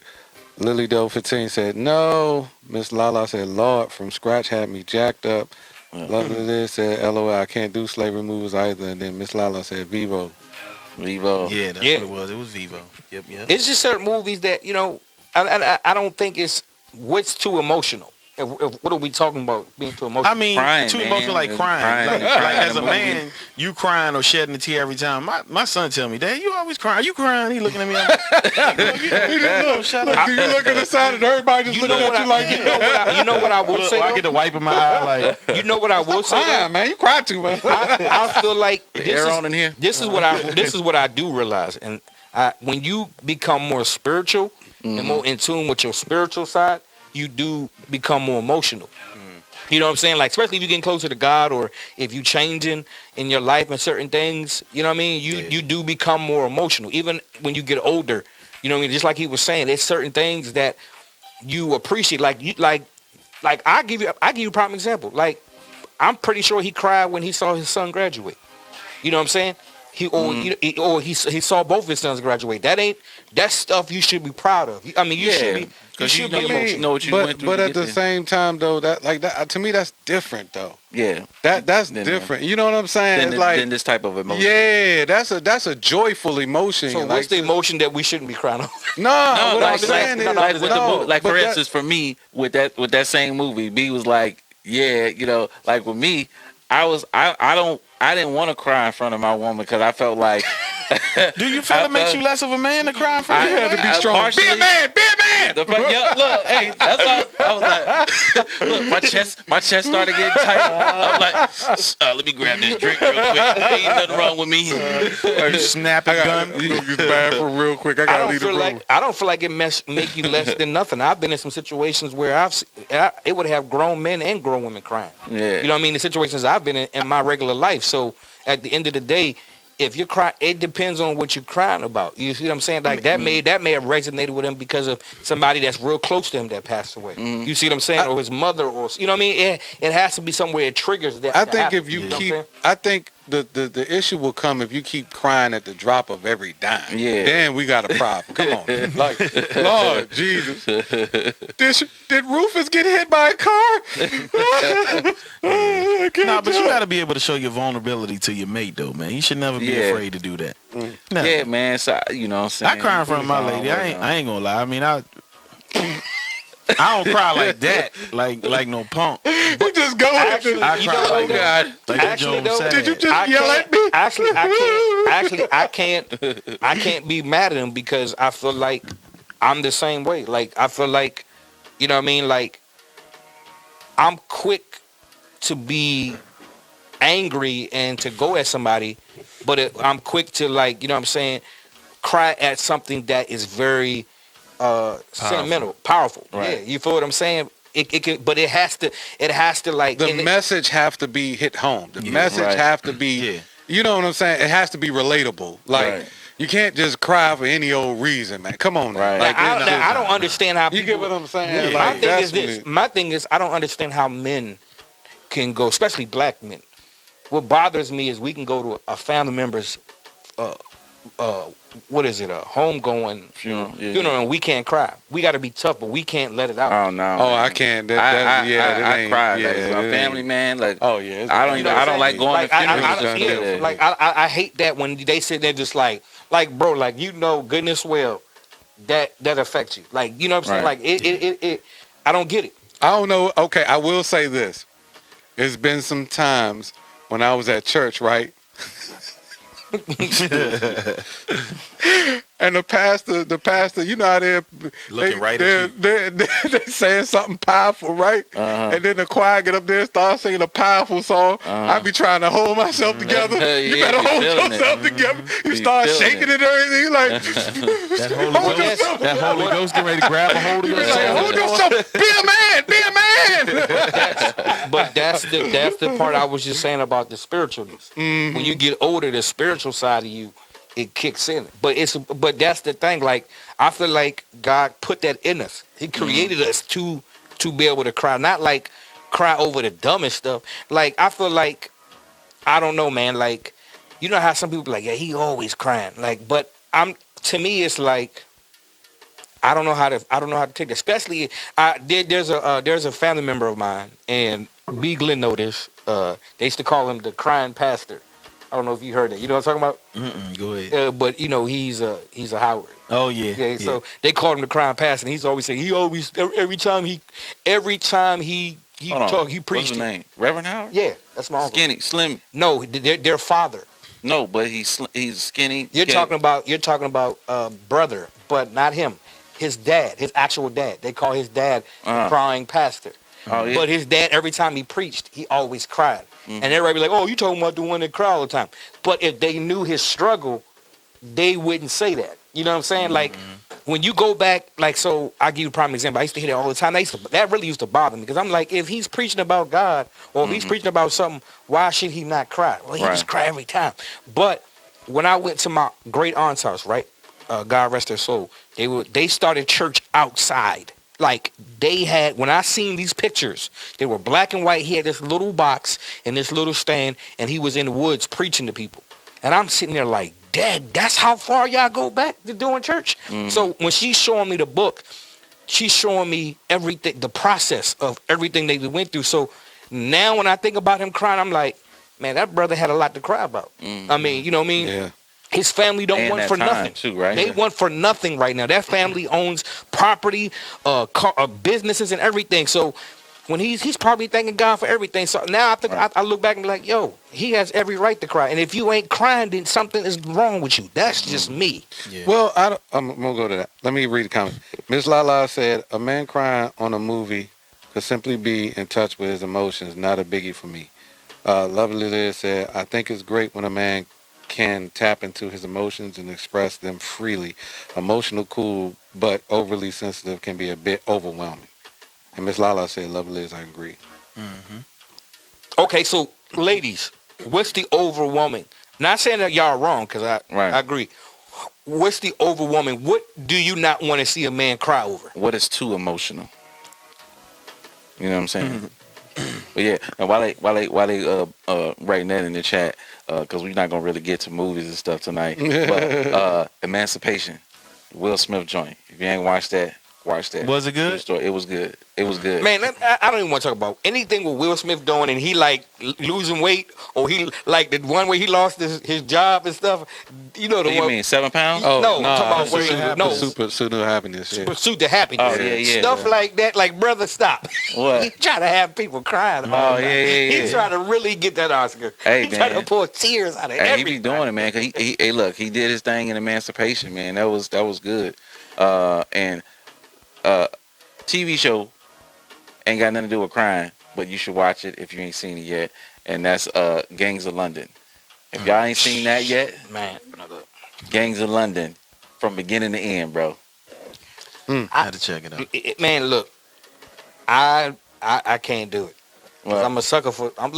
Lily Doe 15 said no. Miss Lala said Lord from scratch had me jacked up. Lovely this said LOL I can't do slavery movies either. And then Miss Lala said Vivo. Yeah, that's what it was. It was Vivo. Yep. It's just certain movies that I don't think it's what's too emotional. What are we talking about being too emotional? I mean, Crying, too man. emotional, like crying. Like as a man, you crying or shedding a tear every time. My son tell me, Dad, you always crying. Are you crying? He looking at me. I'm shut up. You look at the side and everybody just looking at you like you know what I will say. I get to wiping my eye like. You know what I will say. yeah, man, you cry too, man. I feel like Air on in here. this is what I do realize, and when you become more spiritual and more in tune with your spiritual side, you do become more emotional. You know what I'm saying? Like, especially if you're getting closer to God or if you changing in your life and certain things, you know what I mean? You do become more emotional. Even when you get older, you know what I mean? Just like he was saying, there's certain things that you appreciate. Like I give you a prime example. Like, I'm pretty sure he cried when he saw his son graduate. You know what I'm saying? He saw both his sons graduate. That's stuff you should be proud of. I mean, you should be. Because you emotional. know what you went through. But at the same time, though, that to me, that's different, though. Yeah. That's different. You know what I'm saying? Than this type of emotion. Yeah, that's a joyful emotion. So what's the emotion that we shouldn't be crying over? No, what I'm saying is, like with the movie, like for but instance, for me with that same movie, B was like, yeah, like with me, I didn't want to cry in front of my woman because I felt like. Do you feel it makes you less of a man to cry in front of you had to be strong. Partially, Be a man. look, hey, that's all. I was like, look, my chest started getting tight. I was like, let me grab this drink real quick. Ain't nothing wrong with me. Or snap a gun. Use the bathroom real quick. I gotta leave the room. I don't feel like it make you less than nothing. I've been in some situations where it would have grown men and grown women crying. Yeah. You know what I mean? The situations I've been in my regular life. So at the end of the day, if you're crying, it depends on what you're crying about. You see what I'm saying? Like that may have resonated with him because of somebody that's real close to him that passed away. You see what I'm saying? Or his mother, or you know what I mean? It has to be somewhere it triggers that. I think if you keep, I think the issue will come if you keep crying at the drop of every dime. Yeah. Then we got a problem. Come on, like Lord Jesus, did Rufus get hit by a car? Nah, but you got to be able to show your vulnerability to your mate, though, man. You should never be afraid to do that. Never. Yeah, man. So you know what I'm saying? I cry in front of my lady. I ain't gonna lie. I mean, I don't cry like that, like no punk. You just go with it. I cry like that. Like Actually, Jones though, said. Did you just yell at me? I can't be mad at him because I feel like I'm the same way. Like I feel like, you know what I mean? Like I'm quick to be angry and to go at somebody, but I'm quick to, like, you know what I'm saying, cry at something that is very sentimental, powerful. Right. Yeah, you feel what I'm saying? It can, but it has to like The message have to be hit home. The message right. have to be, you know what I'm saying? It has to be relatable. Like, Right. you can't just cry for any old reason, man. Come on, Right. Like, I don't understand how you people, get what I'm saying? my Like, thing that's is this. My thing is I don't understand how men can go, especially black men. What bothers me is we can go to a family member's what is it? A homegoing Funeral. Yeah. funeral, and we can't cry. We got to be tough, but we can't let it out. Oh no. Oh, man. I can't. That I ain't. cried. Yeah, Like, my that family, ain't- man. Like, Oh yeah. I don't You even. know what I don't I'm like saying? going Like, to funerals. I hate that when they sit there just like bro, like goodness well that affects you. Like you know what I'm saying? Right. Like it I don't get it. I don't know. Okay, I will say this. It's been some times when I was at church, right? And the pastor, you know how Looking right at you. they saying something powerful, right? And then the choir get up there and start singing a powerful song. I be trying to hold myself together. You Yeah, better be hold feeling yourself it. together. You Be start feeling shaking it. and everything, like That Holy Ghost getting ready to grab a hold of like, yourself. hold yourself. Be a man. Be a man. But that's the part I was just saying about the spiritualness. When you get older, the spiritual side of you, it kicks in. But that's the thing. Like I feel like God put that in us. He created us to be able to cry, not like cry over the dumbest stuff. Like I feel like I don't know, man. Like you know how some people be like, yeah, he always crying. Like, but to me, it's like I don't know how to take it. Especially there's a family member of mine, and B. Glenn know this. They used to call him the crying pastor. I don't know if you heard that. You know what I'm talking about? Go ahead. But he's a Howard. Oh yeah. Yeah. So they called him the crying pastor, and he's always saying every time he Hold on. talk he What's preached. his name? Reverend Howard. Yeah, that's my uncle. Skinny, slim. No, their father. No, but he's skinny. You're talking about brother, but not him. His dad, his actual dad. They call his dad the crying pastor. Oh yeah. But his dad, every time he preached, he always cried. And everybody be like, "Oh, you talking about the one that cry all the time?" But if they knew his struggle, they wouldn't say that. You know what I'm saying? Like when you go back, like so, I give you a prime example. I used to hear that all the time. That really used to bother me because I'm like, if he's preaching about God or if he's preaching about something, why should he not cry? Well, he just cry every time. But when I went to my great aunt's house, right? God rest their soul. They started church outside. Like they had, when I seen these pictures, they were black and white. He had this little box and this little stand, and he was in the woods preaching to people. And I'm sitting there like, Dad, that's how far y'all go back to doing church? So when she's showing me the book, she's showing me everything, the process of everything they went through. So now when I think about him crying, I'm like, man, that brother had a lot to cry about. I mean, you know what I mean? Yeah. His family don't And want that for time, nothing. too, right? They want for nothing right now. That family owns property, businesses, and everything. So when he's probably thanking God for everything. So now I look back and be like, yo, he has every right to cry. And if you ain't crying, then something is wrong with you. That's just me. Yeah. Well, I'm gonna go to that. Let me read the comment. Miss Lala said, "A man crying on a movie could simply be in touch with his emotions. Not a biggie for me." Lovely Liz said, "I think it's great when a man can tap into his emotions and express them freely. Emotional, cool, but overly sensitive can be a bit overwhelming." And Miss Lala said, "Lovely Liz, I agree." Okay, so ladies, what's the overwhelming? Not saying that y'all are wrong, because I agree. What's the overwhelming? What do you not want to see a man cry over? What is too emotional? You know what I'm saying? But yeah, and while they writing that in the chat, because we're not gonna really get to movies and stuff tonight. But Emancipation, Will Smith joint. If you ain't watched that, watch that. Was it good? It was good. It was good. Man, I don't even want to talk about anything with Will Smith doing and he like losing weight or he like the one where he lost his job and stuff. You know the What do you one. mean 7 pounds? No, I'm talking about where Pursuit of Happiness. Yeah. Pursuit to Happiness. Oh, yeah. Stuff like that. Like, brother, stop. What? He trying to have people crying. Oh, yeah. He's trying to really get that Oscar. Hey, He's trying man. to pour tears out of Hey, he everybody. be doing it, man. Cause hey, look, he did his thing in Emancipation, man. That was good. And TV show ain't got nothing to do with crime, but you should watch it if you ain't seen it yet. And that's Gangs of London. If y'all ain't seen that yet, Man, Gangs of London, from beginning to end, bro. I had to check it out. man, look, I can't do it. 'Cause Well, I'm a sucker for. I'm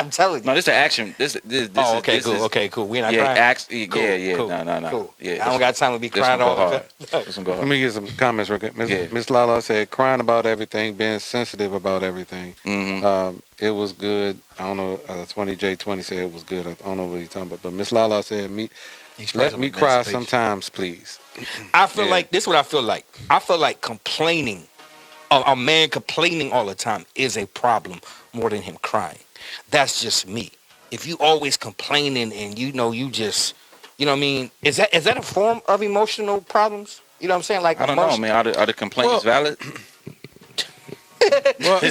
telling you. no, this is action. This Oh, okay, this cool. is- Okay, cool. We not Yeah, crying. cool. Cool, No. Cool. Yeah, I don't got time to be this one crying go all the hard. time. This one go Let hard. me get some comments real quick. Miss Lala said, "Crying about everything, being sensitive about everything." It was good. I don't know. 20J20 said it was good. I don't know what he's talking about. But Miss Lala said, Let me cry sometimes, please. I feel like this is what I feel like. I feel like complaining, a man complaining all the time is a problem more than him crying. That's just me. If you always complaining and you just, you know what I mean? Is that a form of emotional problems? You know what I'm saying? Like I don't know, man. Are the complaints valid? Well,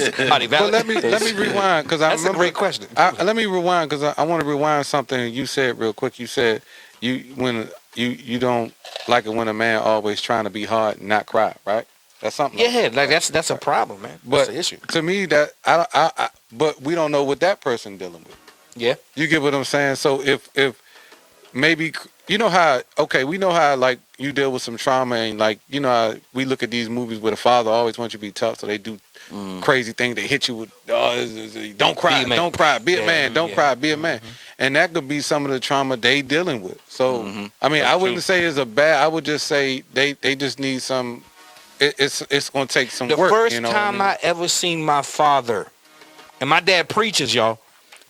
let me rewind because I That's remember. a great question. Let me rewind because I want to rewind something you said real quick. You said you don't like it when a man always trying to be hard and not cry, right? That's something. Yeah, like that's a problem, man. That's an issue. To me, that but we don't know what that person dealing with. Yeah. You get what I'm saying? So if maybe we know how like you deal with some trauma and like how we look at these movies where the father always wants you to be tough, so they do crazy things. They hit you with don't cry, don't cry, be a man, don't cry, be a man, and that could be some of the trauma they dealing with. So I mean, I wouldn't say it's a bad. I would just say they just need some. It's gonna take some work. The first time I ever seen my father, and my dad preaches, y'all.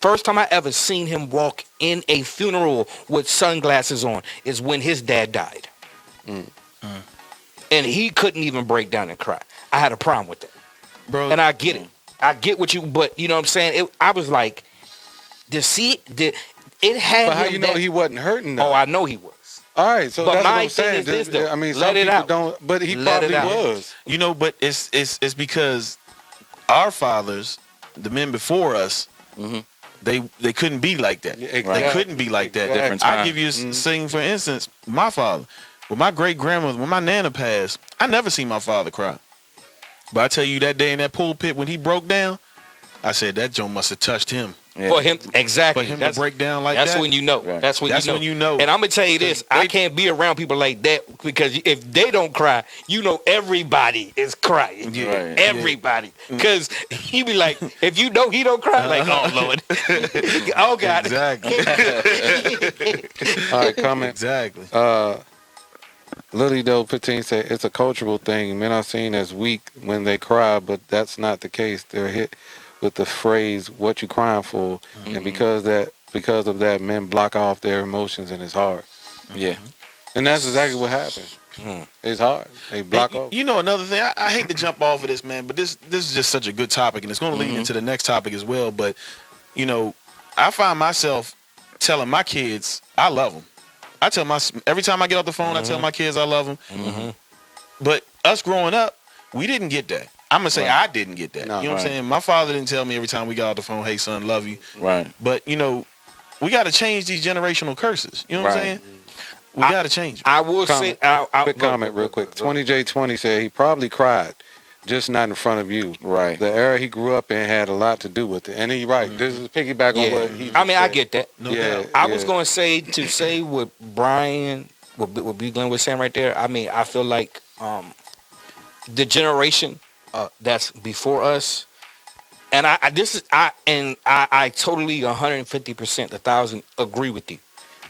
First time I ever seen him walk in a funeral with sunglasses on is when his dad died. And he couldn't even break down and cry. I had a problem with that. Bro. And I get it. I get what you, but you know what I'm saying? I was like, it had But how him you know he wasn't hurting though? Oh, I know he was. All right, so but that's my what I'm saying. thing is this, though. I mean, Let some it people out. don't, but he Let probably it out. was. But it's because our fathers, the men before us, they couldn't be like that. Exactly. They couldn't be like that. Different I time. give you a thing, for instance, my father. When my great grandmother, when my nana passed, I never seen my father cry. But I tell you, that day in that pulpit when he broke down, I said that joint must have touched him. Yeah. For him, exactly. For him to break down like that's that. when you know. Right. That's when you know. And I'm gonna tell you this: I can't be around people like that because if they don't cry, everybody is crying. Yeah. Right. Everybody, because he be like, if he don't cry, like, oh Lord, oh God. Exactly. All right, comment. Exactly. Lily Doe 15 said it's a cultural thing. Men are seen as weak when they cry, but that's not the case. They're hit with the phrase "what you crying for," and because of that, men block off their emotions, and it's hard. Yeah. And that's exactly what happened. It's hard. They block off. Another thing, I hate to jump off of this, man, but this is just such a good topic, and it's going to lead into the next topic as well. But I find myself telling my kids I love them. I tell every time I get off the phone, I tell my kids I love them. But us growing up, we didn't get that. I'm gonna say I didn't get that. No, you know what I'm saying? My father didn't tell me every time we got off the phone, "Hey son, love you." Right. But we got to change these generational curses. You know what I'm saying? We got to change. I will say, quick comment real quick. 20J20 said he probably cried, just not in front of you. Right. The era he grew up in had a lot to do with it. And he's right. This is piggyback on what he I mean, I said. get that. No doubt. I was going to say what Brian, what B. Glenn was saying right there. I mean, I feel like the generation that's before us, and I totally 150%, 1,000 agree with you.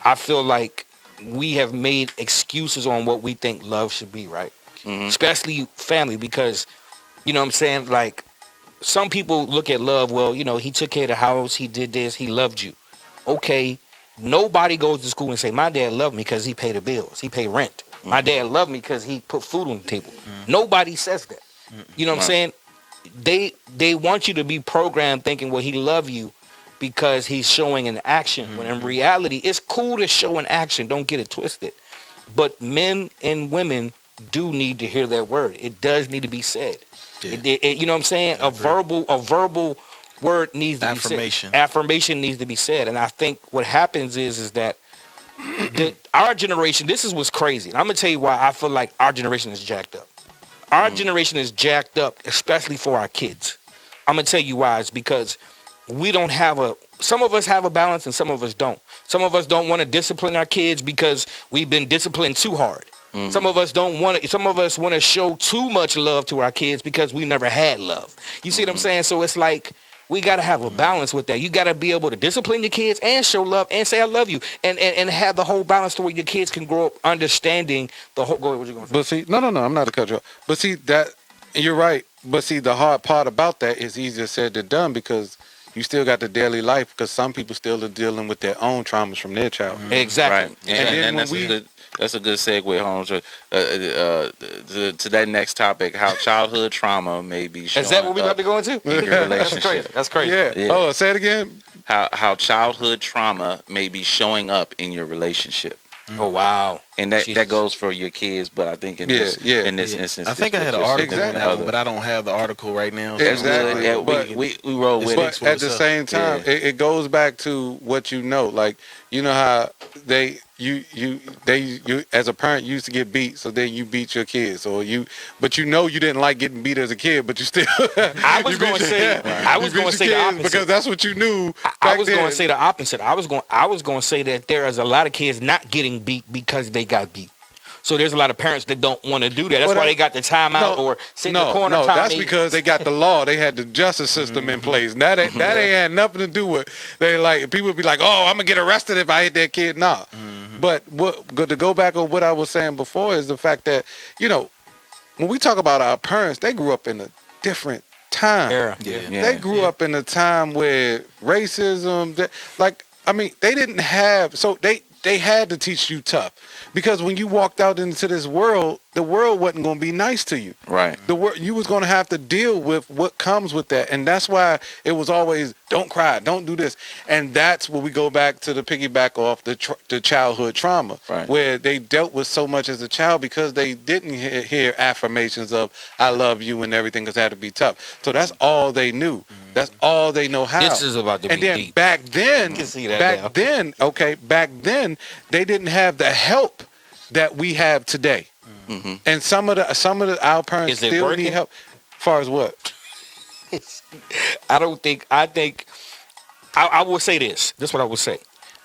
I feel like we have made excuses on what we think love should be, right? Especially family, because you know what I'm saying, like some people look at love, well, he took care of the house, he did this, he loved you. Okay, nobody goes to school and say, my dad loved me because he paid the bills, he paid rent. My dad loved me because he put food on the table. Nobody says that. You know what I'm saying? They want you to be programmed thinking, well, he loved you because he's showing an action. When in reality, it's cool to show an action. Don't get it twisted. But men and women do need to hear that word. It does need to be said. Yeah. You know what I'm saying? A verbal word needs to be said. Affirmation needs to be said. And I think what happens is that our generation, this is what's crazy. And I'm going to tell you why I feel like our generation is jacked up. Our generation is jacked up, especially for our kids. I'm going to tell you why. It's because we don't have some of us have a balance and some of us don't. Some of us don't want to discipline our kids because we've been disciplined too hard. Some of us want to show too much love to our kids because we never had love. You see what I'm saying? So it's like we got to have a balance with that. You got to be able to discipline your kids and show love and say I love you and have the whole balance to where your kids can grow up understanding the whole. Go ahead, what you going to say? But see, no, I'm not to cut you off. But see, that you're right. But see, the hard part about that is easier said than done because you still got the daily life because some people still are dealing with their own traumas from their childhood. Exactly. Right. And that's a good segue home to that next topic, how childhood trauma may be showing Is that what we about to go into? in your That's relationship. crazy. That's crazy. Yeah. Yeah. Oh, say it again. How childhood trauma may be showing up in your relationship. Oh wow. And that goes for your kids, but I think in this instance, I think I had an article on that one, but I don't have the article right now. So Exactly. Yeah, But we roll with it. But at the same time, it goes back to what you know. Like, you know how you as a parent used to get beat, so then you beat your kids, but you didn't like getting beat as a kid, but you still. I was going to say the opposite because that's what you knew. I was going to say the opposite. I was going to say that there is a lot of kids not getting beat because they got beat. So there's a lot of parents that don't want to do that. That's why they got the timeout or sit in the corner. No, that's because they got the law. They had the justice system in place. That ain't had nothing to do with. They like people be like, oh, I'm gonna get arrested if I hit that kid. Nah. But to go back on what I was saying before is the fact that when we talk about our parents, they grew up in a different time. Era. They grew up in a time where racism, they didn't have, so they had to teach you tough. Because when you walked out into this world, the world wasn't going to be nice to you. Right. You was going to have to deal with what comes with that. And that's why it was always, don't cry, don't do this. And that's where we go back to the piggyback off the childhood trauma, where they dealt with so much as a child because they didn't hear affirmations of, I love you and everything, because it had to be tough. So that's all they knew. That's all they know how. This is about to be deep. Back then, they didn't have the help that we have today. Mm-hmm. And some of our parents still need help. As far as what? I will say this. This is what I will say.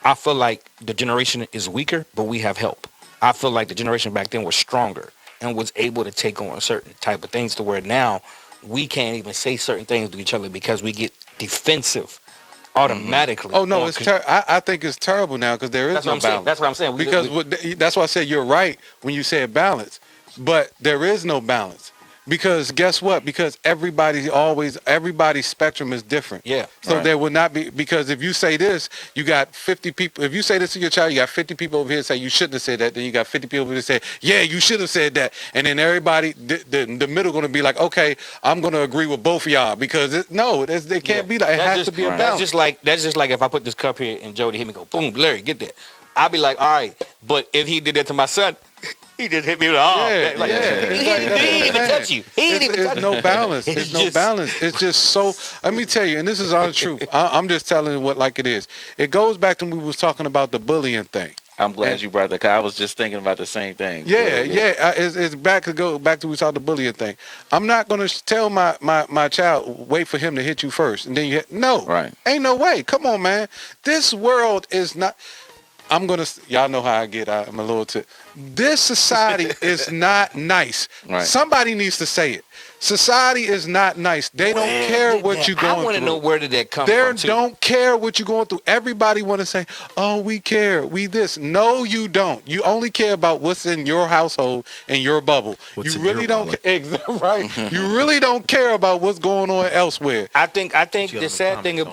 I feel like the generation is weaker, but we have help. I feel like the generation back then was stronger and was able to take on certain type of things to where now we can't even say certain things to each other because we get defensive automatically. Oh no, I think it's terrible now because there is no balance. That's what I'm saying. That's why I said you're right when you said balance, but there is no balance. Because guess what? Because everybody's spectrum is different. Yeah. So there will not be, because if you say this, you got 50 people. If you say this to your child, you got 50 people over here say you shouldn't have said that. Then you got 50 people over here say, yeah, you should have said that. And then everybody, the middle going to be like, okay, I'm going to agree with both of y'all because it can't be like, it has to be a balance. That's just like if I put this cup here and Jody hit me, go boom, Larry, get that. I'll be like, all right, but if he did that to my son, he just hit me with the arm. He didn't even touch you. There's no balance. There's no balance. It's just so. Let me tell you, and this is our truth. I'm just telling you what like it is. It goes back to when we was talking about the bullying thing. I'm glad you brought that, because I was just thinking about the same thing. It's back to we saw the bullying thing. I'm not gonna tell my child, wait for him to hit you first, and then ain't no way. Come on, man. This world is not. Y'all know how I get. I'm a little this society is not nice. Right. Somebody needs to say it. Society is not nice. They don't care what you're going through. I want to know where did that come from. They don't care what you're going through. Everybody want to say, oh, we care. We this. No, you don't. You only care about what's in your household and your bubble. You really don't care. Right. You really don't care about what's going on elsewhere. I think the sad thing of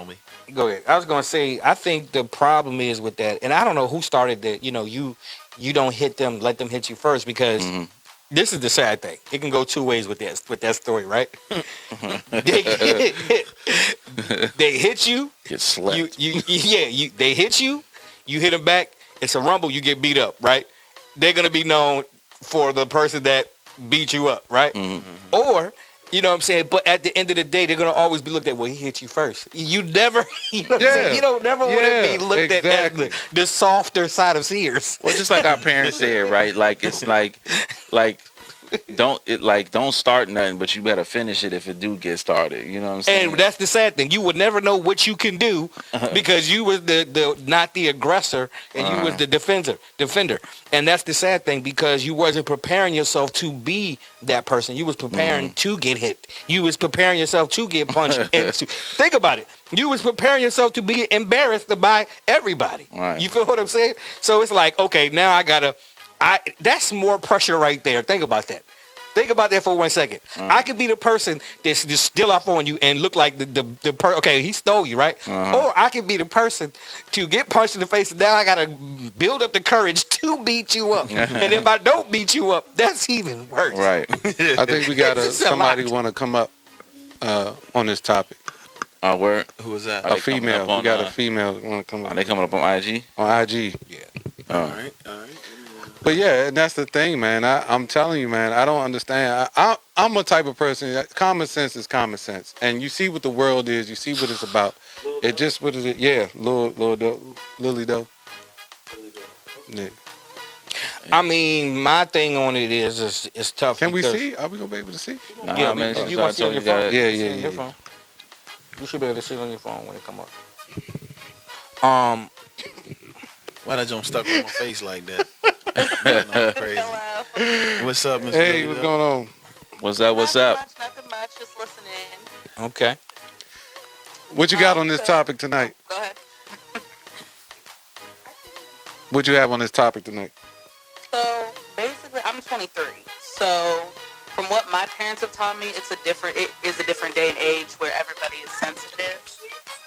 go ahead. I was gonna say I think the problem is with that, and I don't know who started that. You don't hit them, let them hit you first, because this is the sad thing. It can go two ways with that story, right? They hit you. Get slept. They hit you. You hit them back. It's a rumble. You get beat up, right? They're gonna be known for the person that beat you up, right? Or you know what I'm saying? But at the end of the day, they're going to always be looked at, well, he hit you first. You never, you know what I'm saying? You don't never want to be looked at as the softer side of Sears. Well, just like our parents said, right? Like, it's like don't start nothing, but you better finish it if it do get started. You know what I'm saying? And that's the sad thing. You would never know what you can do because you was the not the aggressor and you was the defender. And that's the sad thing, because you wasn't preparing yourself to be that person. You was preparing to get hit. You was preparing yourself to get punched. Think about it. You was preparing yourself to be embarrassed by everybody. Right. You feel what I'm saying? So it's like, okay, now that's more pressure right there. Think about that. Think about that for 1 second. I could be the person that's just steal off on you and look like okay, he stole you, right? Or I could be the person to get punched in the face and now I gotta build up the courage to beat you up. And if I don't beat you up, that's even worse. Right. I think we got It's a somebody lot. want to come up on this topic. Where? Who was that? Are A they coming female. up on, We got a female want to come Are up they coming up on IG? on IG. Yeah. All right. But yeah, and that's the thing, man. I'm telling you, man. I don't understand. I'm a type of person. Common sense is common sense, and you see what the world is. You see what it's about. It just what is it? Yeah, Lily Doe. Yeah. I mean, my thing on it is it's tough. Can we because- see? Are we gonna be able to see? Nah, Yeah, man. you You want to see on your phone? Yeah, See yeah, on your yeah. phone. You should be able to see it on your phone when it come up. Why that jump stuck on my face like that? No, crazy. Hello. What's up, Mr. Hey, Lily what's Doe? going on? What's up? What's up? Nothing much. Just listening. Okay. What you got on this topic tonight? Go ahead. What you have on this topic tonight? So basically, I'm 23. So from what my parents have taught me, it is a different day and age where everybody is sensitive.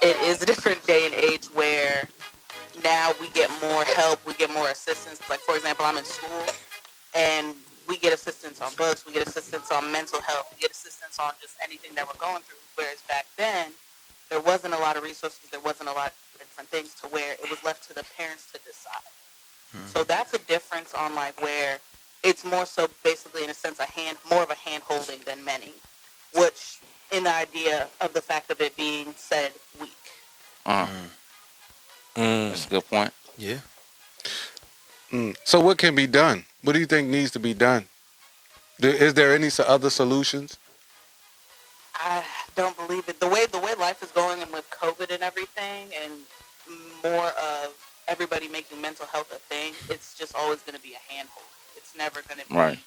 It is a different day and age where now we get more help, we get more assistance. Like, for example, I'm in school and we get assistance on books, we get assistance on mental health, we get assistance on just anything that we're going through. Whereas back then, there wasn't a lot of resources, there wasn't a lot of different things to where it was left to the parents to decide. So that's a difference on like where it's more so basically in a sense more of a hand holding than many, which in the idea of the fact of it being said weak. That's a good point. Yeah. So what can be done? What do you think needs to be done? Is there any other solutions? I don't believe it. The way life is going and with COVID and everything and more of everybody making mental health a thing, it's just always going to be a handhold. It's never going to be Right.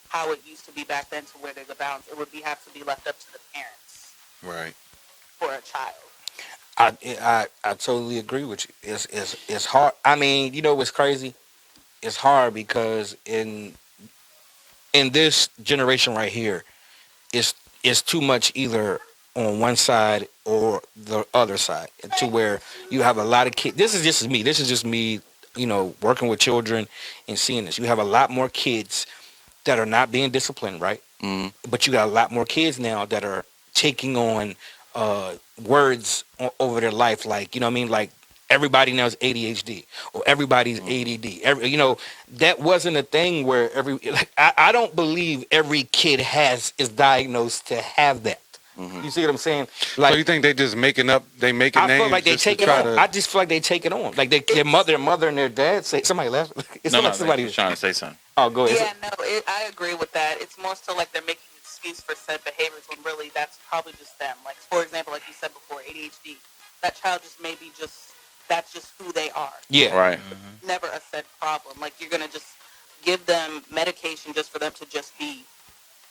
how it used to be back then to where there's a balance. It would have to be left up to the parents Right. for a child. I totally agree with you. It's hard. I mean, you know what's crazy? It's hard because in this generation right here, it's too much either on one side or the other side, to where you have a lot of kids. This is just me, you know, working with children and seeing this. You have a lot more kids that are not being disciplined, right? But you got a lot more kids now that are taking on words over their life, like, you know what I mean, like everybody now is ADHD or everybody's ADD. You know, that wasn't a thing where I don't believe every kid is diagnosed to have that. You see what I'm saying? Like, So you think they just making names? I feel like they just to take it try on. to- I just feel like they take it on. Like their mother and their dad say, somebody left. It's No, like somebody. was trying to say something. Oh, go ahead. Yeah, no, I agree with that. It's more so like they're making an excuse for said behaviors when really that's probably just them. Like, for example, like you said before, ADHD. That child just maybe that's just who they are. Yeah. Right. Never a said problem. Like, you're going to just give them medication just for them to just be,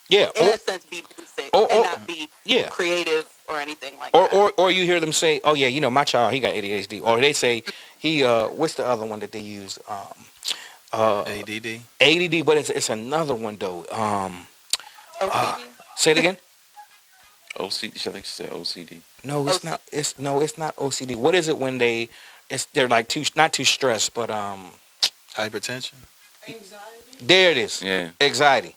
Yeah. in a sense, be basic or- and not be yeah. creative or anything like that. Or you hear them say, "Oh yeah, you know my child, he got ADHD," or they say he what's the other one that they use? ADD. ADD, but it's another one though. OCD? Say it again. OCD. Should I say OCD? No, it's not. It's not OCD. What is it when they're like not too stressed, but Hypertension. there it is. Yeah. Anxiety.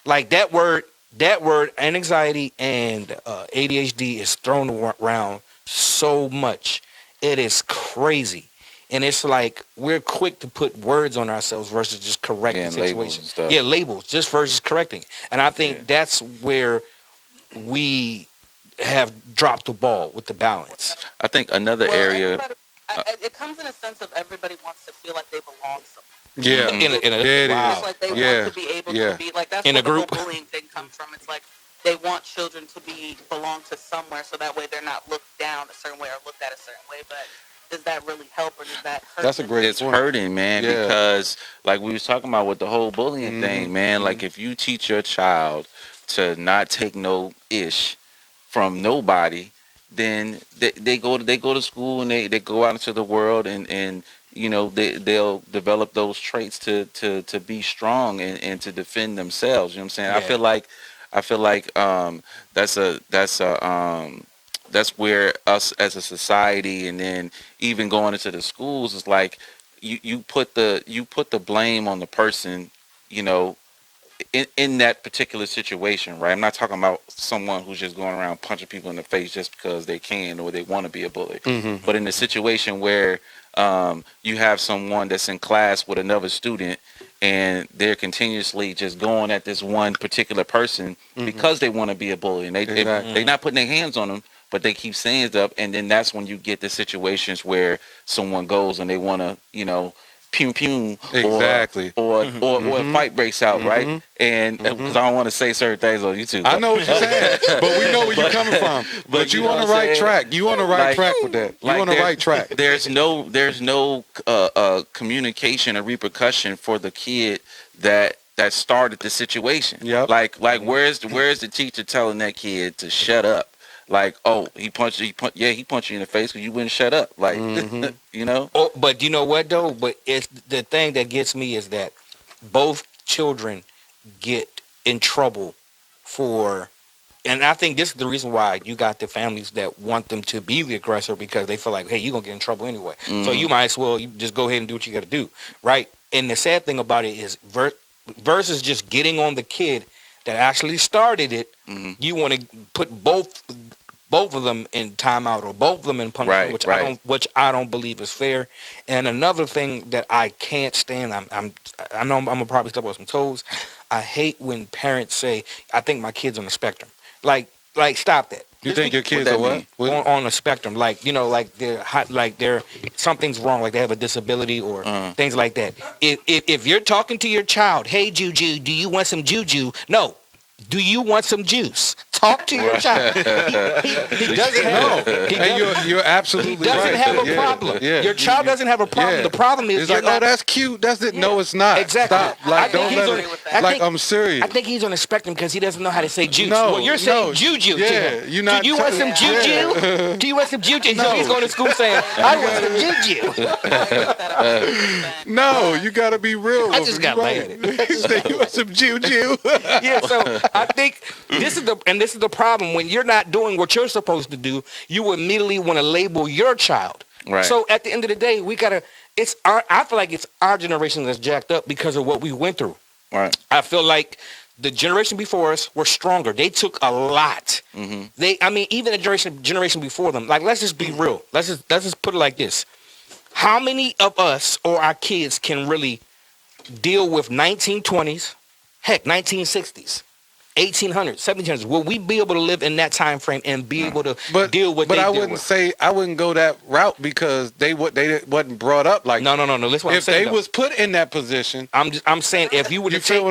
Like that word and anxiety and ADHD is thrown around so much. It is crazy. And it's like we're quick to put words on ourselves versus just correcting Yeah, and labels situations. and stuff. Yeah, labels just versus correcting. And I think that's where we have dropped the ball with the balance. I think another Well, area. it comes in a sense of everybody wants to feel like they belong somewhere. Yeah. In a, Yeah, it wow. It's like they Yeah. want to be able Yeah. to be like that's In where a group. the whole bullying thing comes from. It's like they want children to belong to somewhere, so that way they're not looked down a certain way or looked at a certain way. But does that really help or does that hurt? That's a them? great It's point. hurting, man, Yeah. because like we was talking about with the whole bullying thing, man. Like if you teach your child to not take no ish from nobody, then they go to school and they go out into the world and they'll develop those traits to be strong and to defend themselves. You know what I'm saying? Yeah. I feel like that's where us as a society, and then even going into the schools, is like you put the blame on the person, you know, in that particular situation, right? I'm not talking about someone who's just going around punching people in the face just because they can or they want to be a bully. Mm-hmm. But in a situation where you have someone that's in class with another student and they're continuously just going at this one particular person because they want to be a bully, and they're not putting their hands on them, but they keep saying stuff, and then that's when you get the situations where someone goes and they want to, pew pew, Exactly. or a fight breaks out, right? And because I don't want to say certain things on YouTube. I know what you're saying, but we know where you're coming from. But you on the right track. You on the right track with that. You on the right track. There's no communication or repercussion for the kid that started the situation. Yep. Like where's the teacher telling that kid to shut up? Like, oh, he punched you in the face because you wouldn't shut up. Like, you know. Oh, but you know what though? But it's the thing that gets me is that both children get in trouble for, and I think this is the reason why you got the families that want them to be the aggressor, because they feel like, hey, you're gonna get in trouble anyway. So you might as well just go ahead and do what you got to do, right? And the sad thing about it is versus just getting on the kid that actually started it, you want to put both of them in timeout or both of them in punishment, which I don't believe is fair. And another thing that I can't stand, I know I'm gonna probably step on some toes. I hate when parents say, "I think my kid's on the spectrum." Like stop that. You think your kids are what? On a spectrum, like they're something's wrong, like they have a disability or things like that. If you're talking to your child, hey Juju, do you want some juju? No. Do you want some juice? Talk to your child. He doesn't have. You're absolutely right. He doesn't have a problem. Yeah. Your child doesn't have a problem. Yeah. The problem is it's like, oh, that's cute. That's it. No, it's not. Exactly. Stop. Like, don't let it. I'm serious. I think he's on the spectrum because he doesn't know how to say juice. No, well, you're saying juju. Yeah, to you're not. Do you want some juju? Yeah. Do you want some juju? So he's going to school saying, I want some juju. No, you got to be real. I just got mad. You want some juju? Yeah. So I think this is the problem. When you're not doing what you're supposed to do, you immediately want to label your child. Right. So at the end of the day, I feel like it's our generation that's jacked up because of what we went through. Right. I feel like the generation before us were stronger. They took a lot. Even the generation before them. Like, let's just be real. Let's just put it like this. How many of us or our kids can really deal with 1920s, heck, 1960s? 1800s, 1700s. Will we be able to live in that time frame and be able to deal with? But I wouldn't go that route because they wasn't brought up like. No. Listen, what I'm saying. If they was put in that position, I'm saying if you were to take,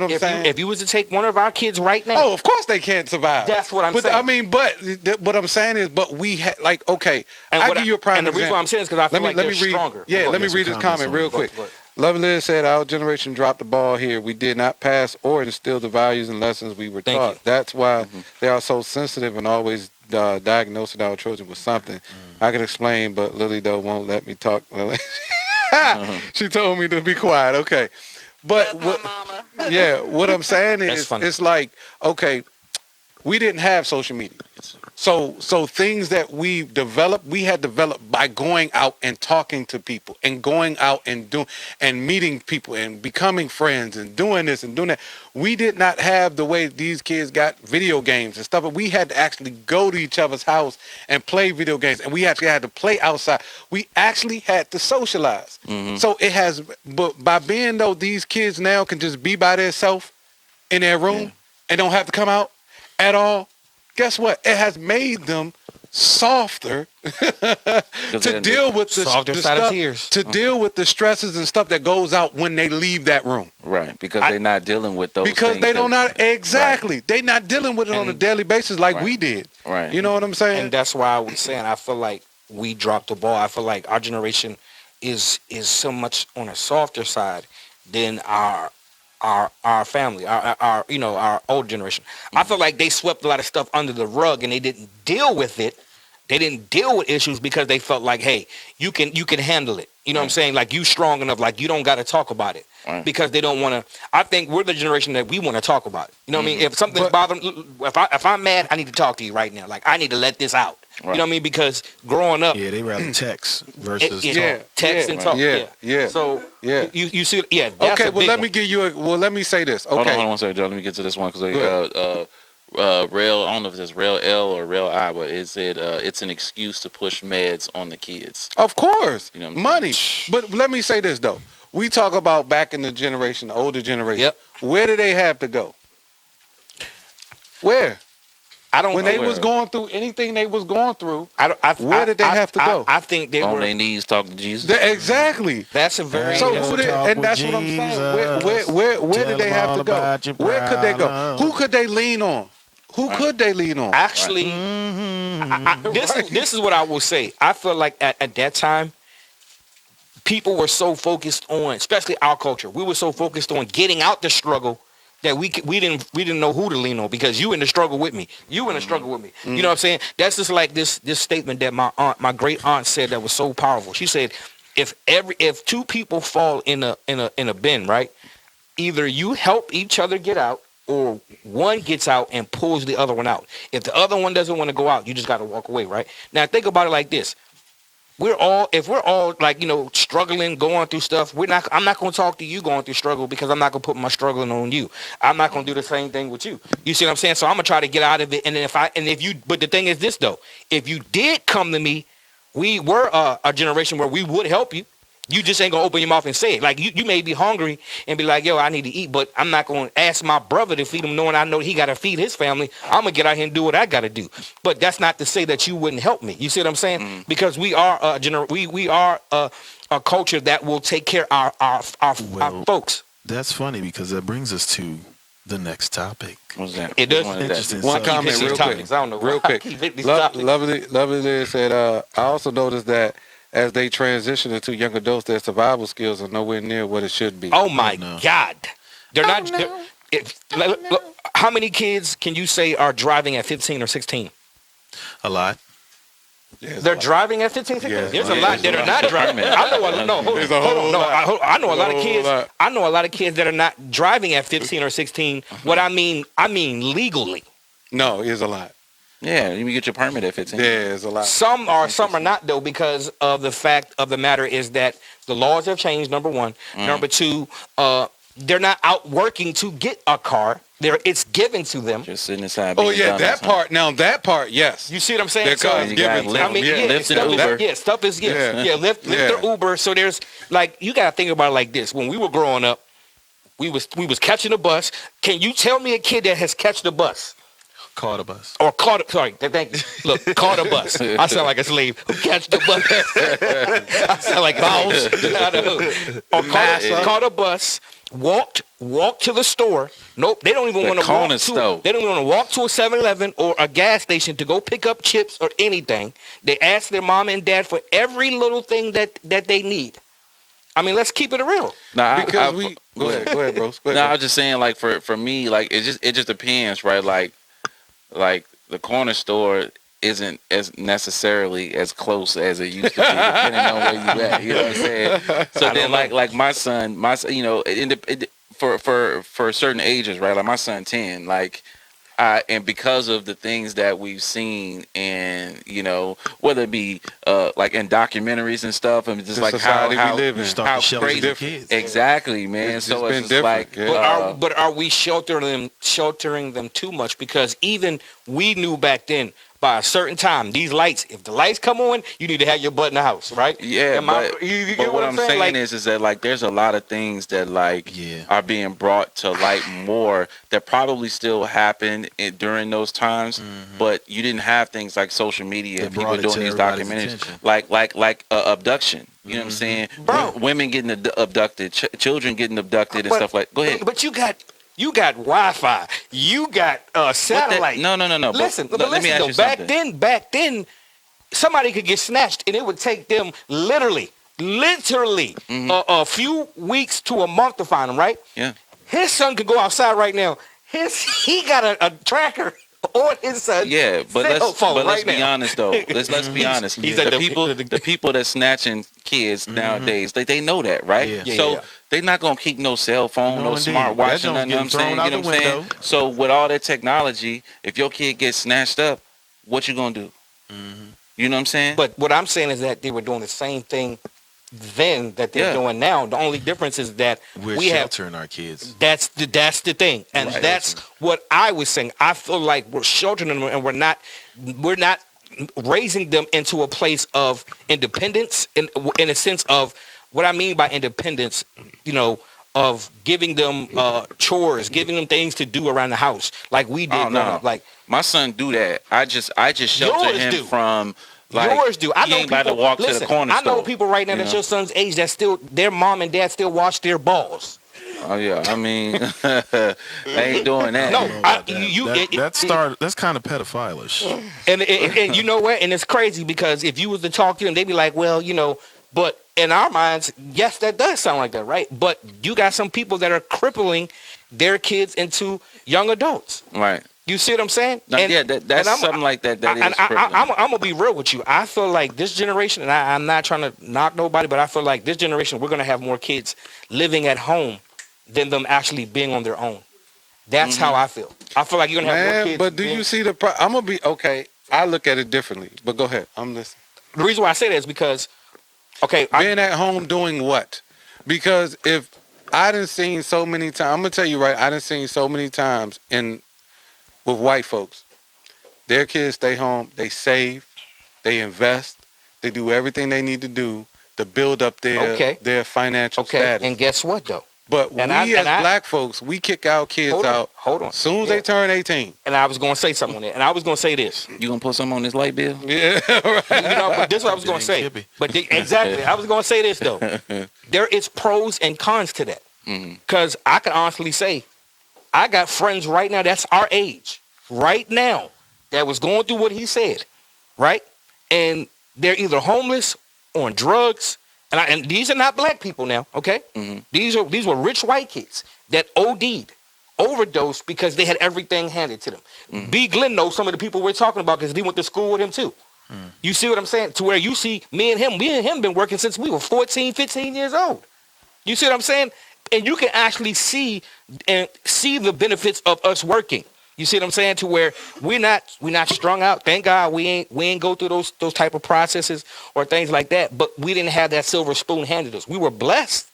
if you was to take one of our kids right now, oh, of course they can't survive. That's what I'm saying. I mean, but what I'm saying is, we had okay. I'll give you a prime example. And the reason why I'm saying is because I feel like they're stronger. Yeah, let me read this comment real quick. Lovely Liz said, our generation dropped the ball here. We did not pass or instill the values and lessons we were taught. That's why they are so sensitive and always diagnosing our children with something. I could explain, but Lily, though, won't let me talk. She told me to be quiet. Okay. But what I'm saying is, it's like, okay, we didn't have social media. So things that we had developed by going out and talking to people and going out and meeting people and becoming friends and doing this and doing that. We did not have the way these kids got video games and stuff. But we had to actually go to each other's house and play video games, and we actually had to play outside. We actually had to socialize. So but by being though, these kids now can just be by themselves in their room and don't have to come out at all. Guess what? It has made them softer to deal with the stuff, to deal with the stresses and stuff that goes out when they leave that room. Right, because they're not dealing with those. Because they don't not exactly. Right. They're not dealing with it on a daily basis like we did. Right. You know what I'm saying? And that's why I was saying I feel like we dropped the ball. I feel like our generation is so much on a softer side than our family, our old generation. I feel like they swept a lot of stuff under the rug and they didn't deal with it. They didn't deal with issues because they felt like, hey, you can handle it. You know what I'm saying? Like, you strong enough. Like, you don't got to talk about it because they don't want to. I think we're the generation that we want to talk about it. You know what I mean? If something's bothering, if I'm mad, I need to talk to you right now. Like, I need to let this out. You know what I mean? Because growing up, they rather text versus talk. Text and talk. Yeah. So Yeah. you see, that's Okay, a well, big let one. me give you let me say this. Okay. Hold on one second, Joe. Let me get to this one because Rail, I don't know if it's Rail L or Rail I, but it said it's an excuse to push meds on the kids. Of course, You know what I'm money. But let me say this though. We talk about back in the generation, the older generation. Yep. Where did they have to go? Where? I don't When know they was going through anything they was going through, where did they have to go? I think they On were. their knees, talking to Jesus. Exactly. That's a very. So Talk who did, and that's what I'm saying. Where did they have to go? Where could they go? Who could they lean on? Who could they lean on? Actually, this is what I will say. I feel like at that time, people were so focused on, especially our culture, we were so focused on getting out the struggle that we didn't know who to lean on, because you in the struggle with me. You in the struggle with me. You know what I'm saying? That's just like this statement that my great aunt said that was so powerful. She said, if two people fall in a bin, right? Either you help each other get out, or one gets out and pulls the other one out. If the other one doesn't want to go out, you just got to walk away, right? Now think about it like this. If we're all like, struggling, going through stuff, I'm not going to talk to you going through struggle, because I'm not going to put my struggling on you. I'm not going to do the same thing with you. You see what I'm saying? So I'm going to try to get out of it. And then but the thing is this though, if you did come to me, we were a generation where we would help you. You just ain't gonna open your mouth and say it. Like, you may be hungry and be like, yo, I need to eat, but I'm not gonna ask my brother to feed him, knowing I know he gotta feed his family. I'm gonna get out here and do what I gotta do. But that's not to say that you wouldn't help me. You see what I'm saying? Because we are a culture that will take care of our folks. That's funny, because that brings us to the next topic. What's that? It does. Interesting. One So- comment real quick. Topics. I don't know. Real why I quick. keep hitting these topics. Lovely said, I also noticed that as they transition into young adults, their survival skills are nowhere near what it should be. Oh my no. God. They're not. Look, how many kids can you say are driving at 15 or 16? A lot. Yeah, They're driving at 15, 16? Yeah, There's a lot that are not driving. I know a lot of kids. I know a lot of kids that are not driving at 15 or 16. What I mean legally. No, it's a lot. Yeah, you can get your permit at 15. Yeah, it's a lot. Some are not though, because of the fact of the matter is that the laws have changed. Number one. Number two, they're not out working to get a car. It's given to them. Just sitting inside. Oh yeah, that part. Now that part, yes. You see what I'm saying? Their car is given to them. Lyft and Uber. Stuff is Lyft or Uber. So there's like, you gotta think about it like this. When we were growing up, we was catching a bus. Can you tell me a kid that has catched a bus? Caught a bus. Or thank you. Look, caught a bus. I sound like a slave who catch the bus. I sound like a boss. Or caught a bus, walked to the store. Nope, they don't even want to walk to. They don't even want to walk to a 7-Eleven or a gas station to go pick up chips or anything. They ask their mom and dad for every little thing that they need. I mean, let's keep it real. Go ahead, bro. I was just saying, like, for me, like, it just depends, right? Like the corner store isn't as necessarily as close as it used to be, depending on where you at. You know what I'm saying? So then, like my son, for certain ages, right? Like my son 10, like. And because of the things that we've seen, and whether it be like in documentaries and stuff, and just like how we live in, how crazy, kids. Exactly, man. It's so been it's different. like, But are we sheltering them too much? Because even we knew back then, by a certain time, these lights, if the lights come on, you need to have your butt in the house, right? Yeah, you but what I'm saying is that like there's a lot of things that are being brought to light more that probably still happened during those times, but you didn't have things like social media and people doing these documentaries, like abduction. You know what I'm saying? Bro. Women getting abducted, children getting abducted and stuff like. Go ahead. But you got Wi-Fi. You got satellite. No. Listen, let me ask you something. Back then, somebody could get snatched, and it would take them literally a few weeks to a month to find them. Right? Yeah. His son could go outside right now. He got a tracker on his son's Yeah, but cell phone let's right be now. honest though. Let's be honest. He's The at people that snatching kids nowadays, they know that, right? Yeah. Yeah, So yeah. they're not gonna keep no cell phone, no indeed. smart That watch, joint's nothing. You know what I'm getting saying? thrown out You know the what I'm saying? window. So with all that technology, if your kid gets snatched up, what you gonna do? You know what I'm saying? But what I'm saying is that they were doing the same thing then that they're Yeah. doing now. The only difference is that We're we have. sheltering our kids. That's the thing, and Right. that's what I was saying. I feel like we're sheltering them, and we're not raising them into a place of independence. In a sense of what I mean by independence, of giving them chores, giving them things to do around the house, like we did. Oh, growing no. up. Like My son do that. I just shelter Yours him do. from like yours do. I he know ain't people. about to walk listen, to the corner I know store. people right now you that's know? your son's age that still their mom and dad still wash their balls. Oh yeah, I mean, I ain't doing that. No, That's kind of pedophile-ish. And you know what? And it's crazy because if you was to talk to them, they'd be like, well, but in our minds, yes, that does sound like that, right? But you got some people that are crippling their kids into young adults. Right. You see what I'm saying? No, yeah, that's something like that. That is crippling. I'm gonna be real with you. I feel like this generation, and I'm not trying to knock nobody, but I feel like this generation, we're gonna have more kids living at home than them actually being on their own. That's how I feel. I feel like you're gonna have more kids. But do you see the? I'm gonna be okay. I look at it differently. But go ahead. I'm listening. The reason why I say that is because, Being at home doing what? Because if I done seen so many times, I'm gonna tell you right. I done seen so many times with white folks. Their kids stay home. They save. They invest. They do everything they need to do to build up their financial status. and guess what though? But black folks, we kick our kids out. Hold on. As soon as they turn 18. And I was gonna say something on that. And I was gonna say this. You gonna put something on this light bill? Yeah, right. But this is what I was gonna say. Exactly. I was gonna say this though. There is pros and cons to that. Because I can honestly say, I got friends right now that's our age, right now, that was going through what he said, right? And they're either homeless or on drugs. And these are not black people now, okay? These were rich white kids that overdosed because they had everything handed to them. B. Glenn knows some of the people we're talking about because he went to school with him too. You see what I'm saying? To where you see me and him been working since we were 14, 15 years old. You see what I'm saying? And you can actually see the benefits of us working. You see what I'm saying? To where we're not strung out. Thank God we ain't go through those type of processes or things like that. But we didn't have that silver spoon handed us. We were blessed,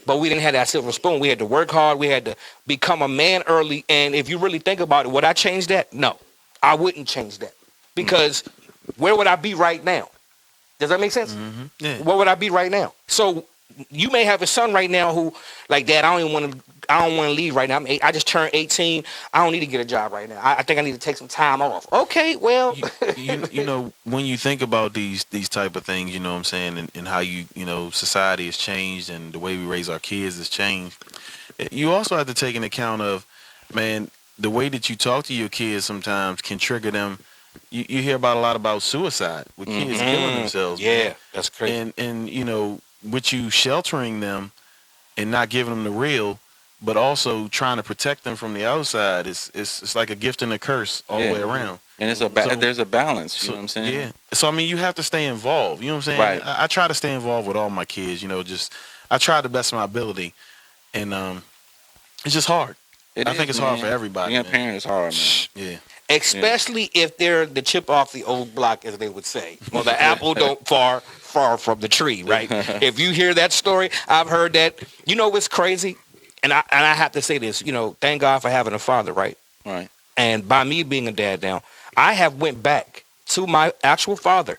but we didn't have that silver spoon. We had to work hard. We had to become a man early. And if you really think about it, would I change that? No, I wouldn't change that because where would I be right now? Does that make sense? Yeah. Where would I be right now? So you may have a son right now who, like, Dad, I don't want to leave right now. I just turned 18. I don't need to get a job right now. I think I need to take some time off. Okay, well, you know, when you think about these type of things, you know what I'm saying, and how society has changed and the way we raise our kids has changed. You also have to take into account of, man, the way that you talk to your kids sometimes can trigger them. You hear about a lot about suicide with kids killing themselves. Yeah, man. that's crazy. And with you sheltering them and not giving them the real, but also trying to protect them from the outside, it's like a gift and a curse all the way around. And there's a balance. You know what I'm saying? Yeah. So I mean, you have to stay involved. You know what I'm saying? Right. I try to stay involved with all my kids. I try the best of my ability, and it's just hard. I think it's hard for everybody. Being a parent is hard, man. Yeah. Especially if they're the chip off the old block, as they would say. Well, the apple don't far from the tree, right? If you hear that story, I've heard that. You know what's crazy? And I have to say this, thank God for having a father, right? Right. And by me being a dad now, I have went back to my actual father,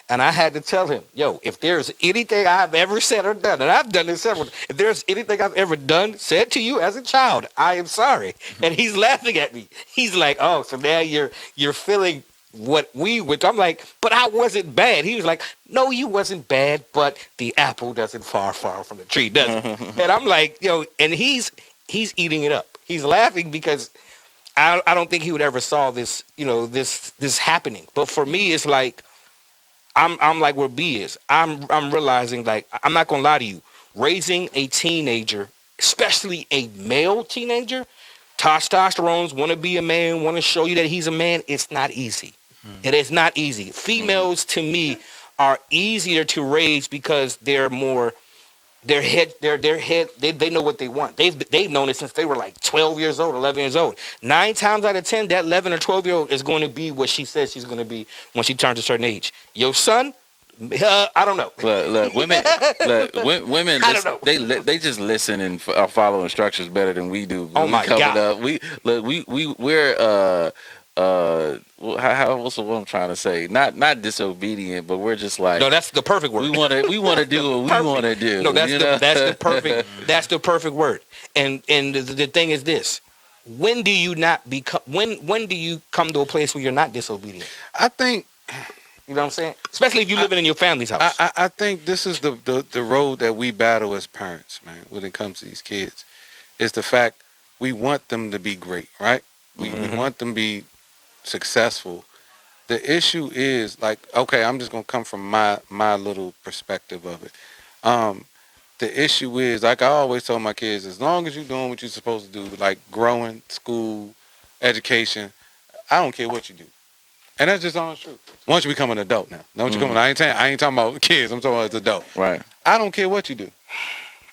and I had to tell him, yo, if there's anything I've ever said or done, and I've done this several, if there's anything I've ever done, said to you as a child, I am sorry. And he's laughing at me. He's like, oh, so now you're feeling what we would. I'm like, but I wasn't bad. He was like, no, you wasn't bad, but the apple doesn't far from the tree, does it? And I'm like, and he's eating it up. He's laughing because I don't think he would ever saw this, this happening. But for me, it's like, I'm like where B is. I'm realizing, like, I'm not gonna lie to you, raising a teenager, especially a male teenager, Testosterones want to be a man, want to show you that he's a man. It's not easy. It is not easy. Females, to me, are easier to raise because they're more. They know what they want. They've known it since they were like 12 years old, 11 years old. 9 times out of 10, that 11 or 12-year-old is going to be what she says she's going to be when she turns a certain age. Your son, I don't know. Look, women, women, I don't know. they just listen and follow instructions better than we do. Oh my God. Up. We're what's what I'm trying to say? Not disobedient, but we're just like, No, that's the perfect word. we want to do what we want to do. No, that's the perfect word. And the thing is this: when do you not become? When do you come to a place where you're not disobedient? I think, You know what I'm saying? Especially if you're living in your family's house. I think this is the road that we battle as parents, man, when it comes to these kids. Is the fact we want them to be great, right? We want them to be successful. The issue is, like, okay, I'm just gonna come from my little perspective of it. The issue is, like I always tell my kids, as long as you're doing what you're supposed to do, like growing, school, education, I don't care what you do. And that's just honest truth. Once you become an adult now. Don't you come on, I ain't talking about kids, I'm talking about as an adult. Right. I don't care what you do.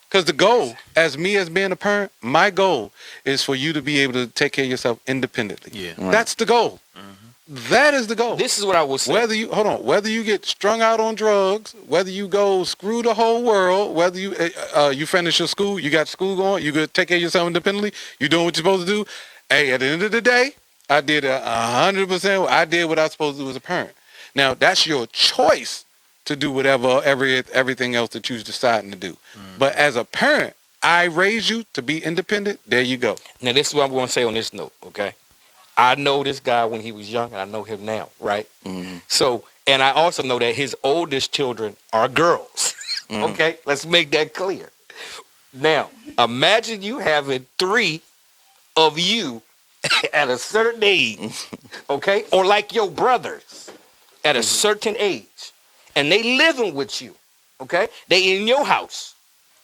Because the goal, as being a parent, my goal is for you to be able to take care of yourself independently. Yeah. Right. That's the goal. That is the goal. This is what I will say. Whether you get strung out on drugs, whether you go screw the whole world, whether you finish your school, you got school going, you could take care of yourself independently, you doing what you're supposed to do. Hey, at the end of the day, I did 100%. I did what I was supposed to do as a parent. Now that's your choice to do whatever everything else that you're deciding to do. But as a parent, I raised you to be independent. There you go. Now this is what I'm going to say on this note. Okay. I know this guy when he was young, and I know him now, right? So, and I also know that his oldest children are girls. Okay, let's make that clear. Now, imagine you having 3 of you at a certain age, okay, or like your brothers at a certain age, and they living with you, okay? They in your house,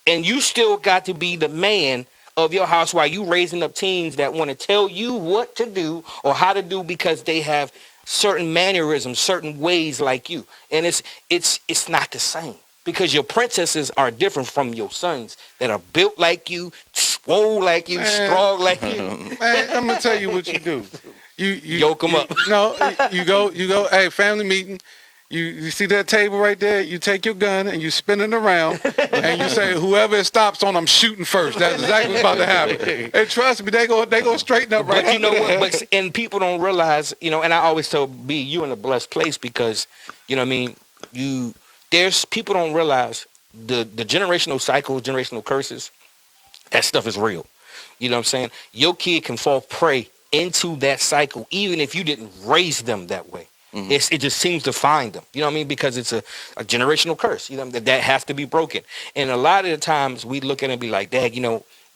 and you still got to be the man of your house while you raising up teens that want to tell you what to do or how to do because they have certain mannerisms, certain ways like you. And it's not the same because your princesses are different from your sons that are built like you, swole like you, strong like you. Man, I'm gonna tell you what you do. You yoke them up. No, you go. Hey, family meeting. You see that table right there? You take your gun and you spin it around and you say, whoever it stops on, I'm shooting first. That's exactly what's about to happen. And trust me, they go straighten up right. But you know what? And people don't realize, and I always tell B, you in a blessed place because, you know what I mean? There's people don't realize the generational cycles, generational curses, that stuff is real. You know what I'm saying? Your kid can fall prey into that cycle even if you didn't raise them that way. It just seems to find them, you know what I mean? Because it's a generational curse, that has to be broken. And a lot of the times we look at it and be like, Dad,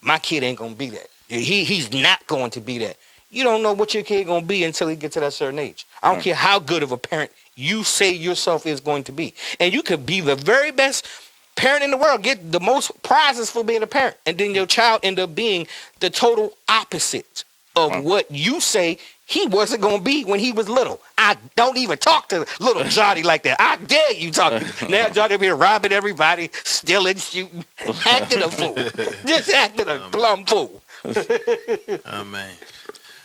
my kid ain't going to be that. He's not going to be that. You don't know what your kid going to be until he gets to that certain age. I don't care how good of a parent you say yourself is going to be. And you could be the very best parent in the world, get the most prizes for being a parent. And then your child end up being the total opposite of what you say he wasn't going to be when he was little. I don't even talk to little Johnny like that. I dare you talk to him. Now Johnny be robbing everybody, stealing, shooting, acting a fool. Just acting a plumb fool. Oh, man.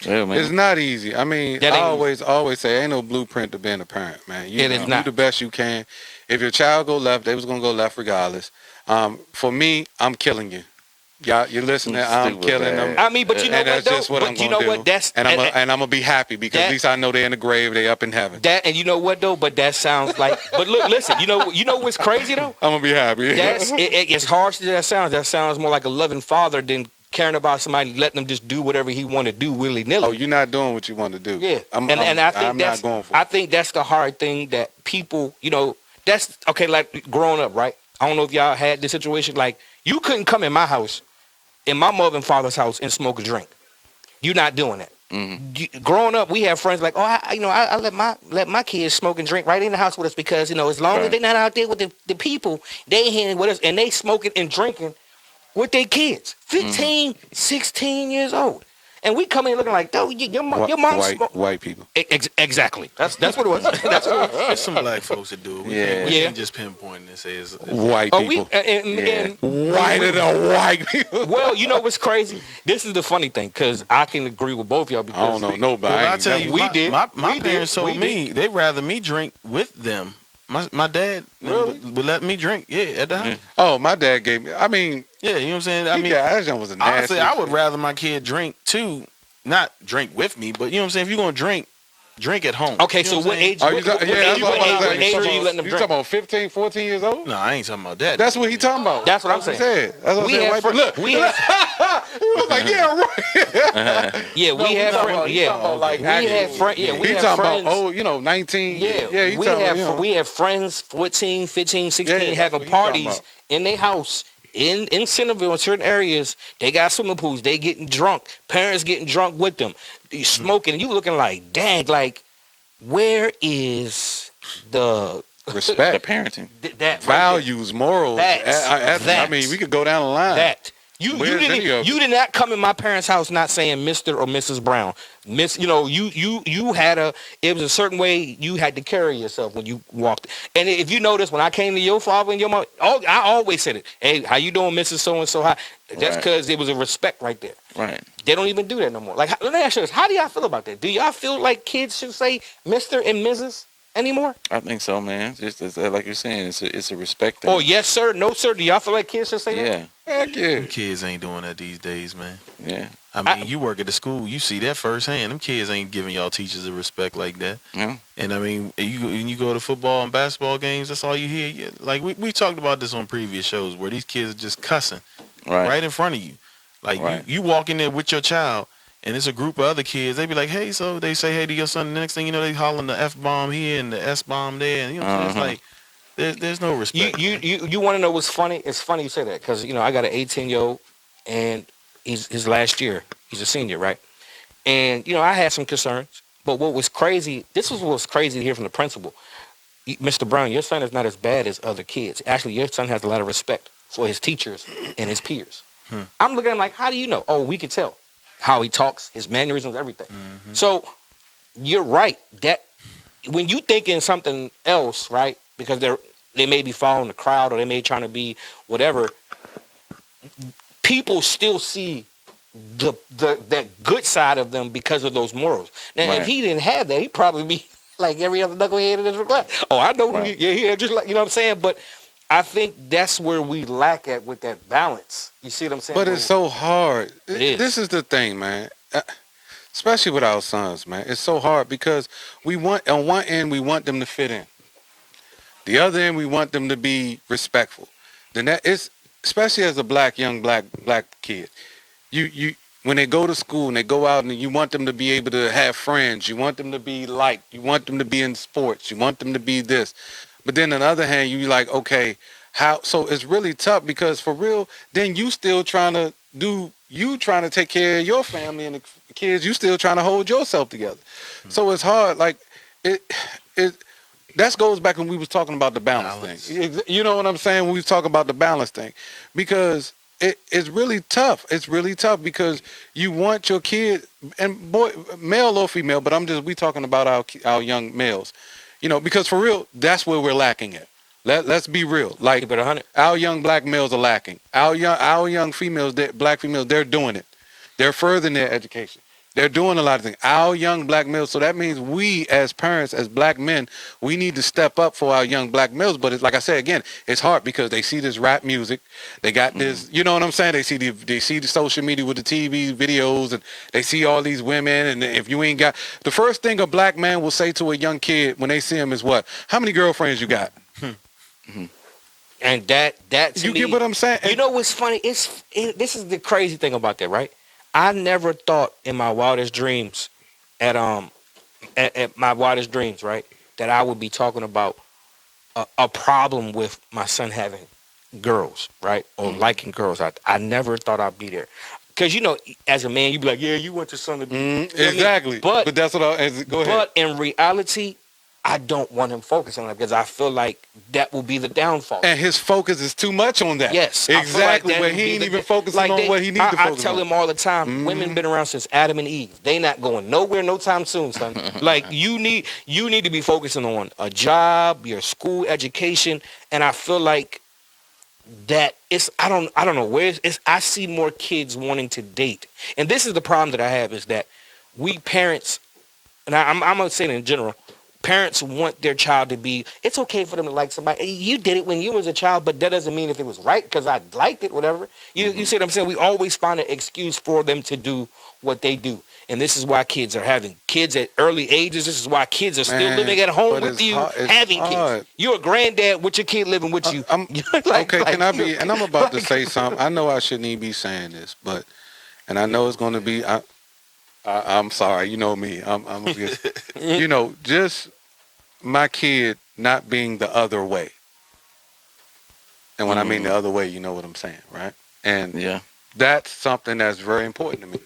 Yeah, man. It's not easy. I mean, I always say, ain't no blueprint to being a parent, man. You It is not. do the best you can. If your child go left, they was going to go left regardless. For me, I'm killing you. Y'all, you're listening. I'm killing them. I mean, but you know what, that's though? just what I'm you gonna know do. what? And I'm gonna be happy because at least I know they're in the grave. They up in heaven. And you know what though? But that sounds like. But look, listen. You know what's crazy though? I'm gonna be happy. It's harsh as that sounds. That sounds more like a loving father than caring about somebody, letting them just do whatever he want to do willy nilly. Oh, you're not doing what you want to do. Yeah, I'm not going for it. I think that's the hard thing that people, that's okay. Like growing up, right? I don't know if y'all had this situation. Like you couldn't come in my house, in my mother and father's house, and smoke a drink. You're not doing that. Growing up, we have friends like, I let my kids smoke and drink right in the house with us because as long as they're not out there with the people, they here with us and they smoking and drinking with their kids, 15, 16 years old. and we come in looking like, "Yo, your mom's white people." Exactly. That's what it was. That's what it was. There's some black folks that do it. We can't just pinpoint and say it's White people. And Whiter than white people. well, you know what's crazy? This is the funny thing, because I can agree with both y'all. Because I don't know nobody. Well, I tell you, my parents told We me they'd rather me drink with them. My dad would let me drink, at the house. Oh, my dad gave me. I mean, Yeah, you know what I'm saying? I mean, that was a nasty. honestly, I would rather my kid drink too, not drink with me, but you know what I'm saying? If you're going to drink at home. Okay, You know so what what I'm saying? age? Oh, you got, that's what I'm what saying. age are you letting them You drink? talking about 15, 14 years old? No, I ain't talking about that. That's what he talking about. That's what I'm saying. That's what I'm We saying. had White people. Look, we had he was like, yeah, right. we had friends. He talking about like we had friends. Yeah, we he had talking friends. about 19. Yeah, he we talking have about, we have friends 14, 15, 16 Yeah, that's having what he talking parties about. in their house in Centerville in certain areas. They got swimming pools. They getting drunk. Parents getting drunk with them. You smoking. You looking like, dang, like where is the respect, The parenting. that values, morals. I mean, we could go down the line. that you Where's any of it? did not come in my parents' house not saying Mr. or Mrs. Brown. You had it was a certain way you had to carry yourself when you walked. And if you notice, when I came to your father and your mom, I always said it. Hey, how you doing, Mrs. So and so? That's Right. because it was a respect right there. Right. They don't even do that no more. Like, let me ask you this: how do y'all feel about that? Do y'all feel like kids should say Mr. and Mrs. anymore? I think so, man. Just like you're saying, it's a respect thing. Oh, yes, sir. No, sir. Do y'all feel like kids should say that? Yeah. Heck yeah. Them kids ain't doing that these days, man. Yeah. I mean, you work at the school, you see that firsthand. Them kids ain't giving y'all teachers the respect like that. Yeah. And I mean, you go to football and basketball games, that's all you hear. Like we talked about this on previous shows where these kids are just cussing right in front of you. Like Right. you walk in there with your child and it's a group of other kids. They be like, hey, so they say hey to your son. The next thing you know, they hollering the F-bomb here and the S-bomb there. And, you know, it's like there's no respect. You want to know what's funny? It's funny you say that because I got an 18-year-old and he's his last year. He's a senior, right? And I had some concerns. But what was crazy? This was what was crazy to hear from the principal. Mr. Brown, your son is not as bad as other kids. Actually, your son has a lot of respect for his teachers and his peers. I'm looking at him like, how do you know? Oh, we can tell how he talks, his mannerisms, everything. So you're right that when you thinking something else, right? Because they may be following the crowd or they may trying to be whatever. People still see that good side of them because of those morals. Now, if he didn't have that, he'd probably be like every other knucklehead in this class. Oh, I know. Right. Yeah, just like, you know what I'm saying? But I think that's where we lack at with that balance. You see what I'm saying? But it's so hard. It is. This is the thing, man. Especially with our sons, man. It's so hard because on one end, we want them to fit in. The other end, we want them to be respectful. Then it's especially as a young black kid. You when they go to school and they go out and you want them to be able to have friends. You want them to be liked. You want them to be in sports. You want them to be this. But then on the other hand, you like, okay, how? So it's really tough because for real, then you still trying to take care of your family and the kids. You still trying to hold yourself together. So it's hard. Like that goes back when we was talking about the balance thing. You know what I'm saying? When we was talking about the balance thing, because it's really tough. It's really tough because you want your kid, and boy, male or female, but we talking about our young males. Because for real, that's where we're lacking at. Let's be real. Like Keep it 100. our young black males are lacking. Our young females, black females, they're doing it. They're furthering their education. They're doing a lot of things. Our young black males. So that means we as parents, as black men, we need to step up for our young black males. But it's like I said again, it's hard because they see this rap music. They got this, you know what I'm saying? They see the social media with the TV videos, and they see all these women. And if you ain't got, the first thing a black man will say to a young kid when they see him is what? How many girlfriends you got? And that to You me, get what I'm saying? You know what's funny? This is the crazy thing about that, right? I never thought in my wildest dreams, at my wildest dreams, right, that I would be talking about a problem with my son having girls, right, or liking girls. I never thought I'd be there, because as a man, you'd be like, yeah, you want your son to be Exactly. But that's what go ahead. But in reality, I don't want him focusing on that because I feel like that will be the downfall. And his focus is too much on that. Yes, exactly. Like where he ain't even focusing on what he needs to focus on. I tell him all the time, women been around since Adam and Eve. They not going nowhere no time soon, son. Like you need to be focusing on a job, your school education, and I feel like that I don't know where it's I see more kids wanting to date. And this is the problem that I have is that we parents, and I'm gonna say it in general, parents want their child to be, it's okay for them to like somebody. You did it when you was a child, but that doesn't mean if it was right because I liked it, whatever. You see what I'm saying? We always find an excuse for them to do what they do. And this is why kids are having kids at early ages. This is why kids are still living at home with you, having kids. You're a granddad with your kid living with you. Can I be, and I'm about to say something. I know I shouldn't even be saying this, but, and I know it's going to be, I'm sorry, you know me. I'm you know, just my kid not being the other way. And when I mean the other way, you know what I'm saying, right? And that's something that's very important to me.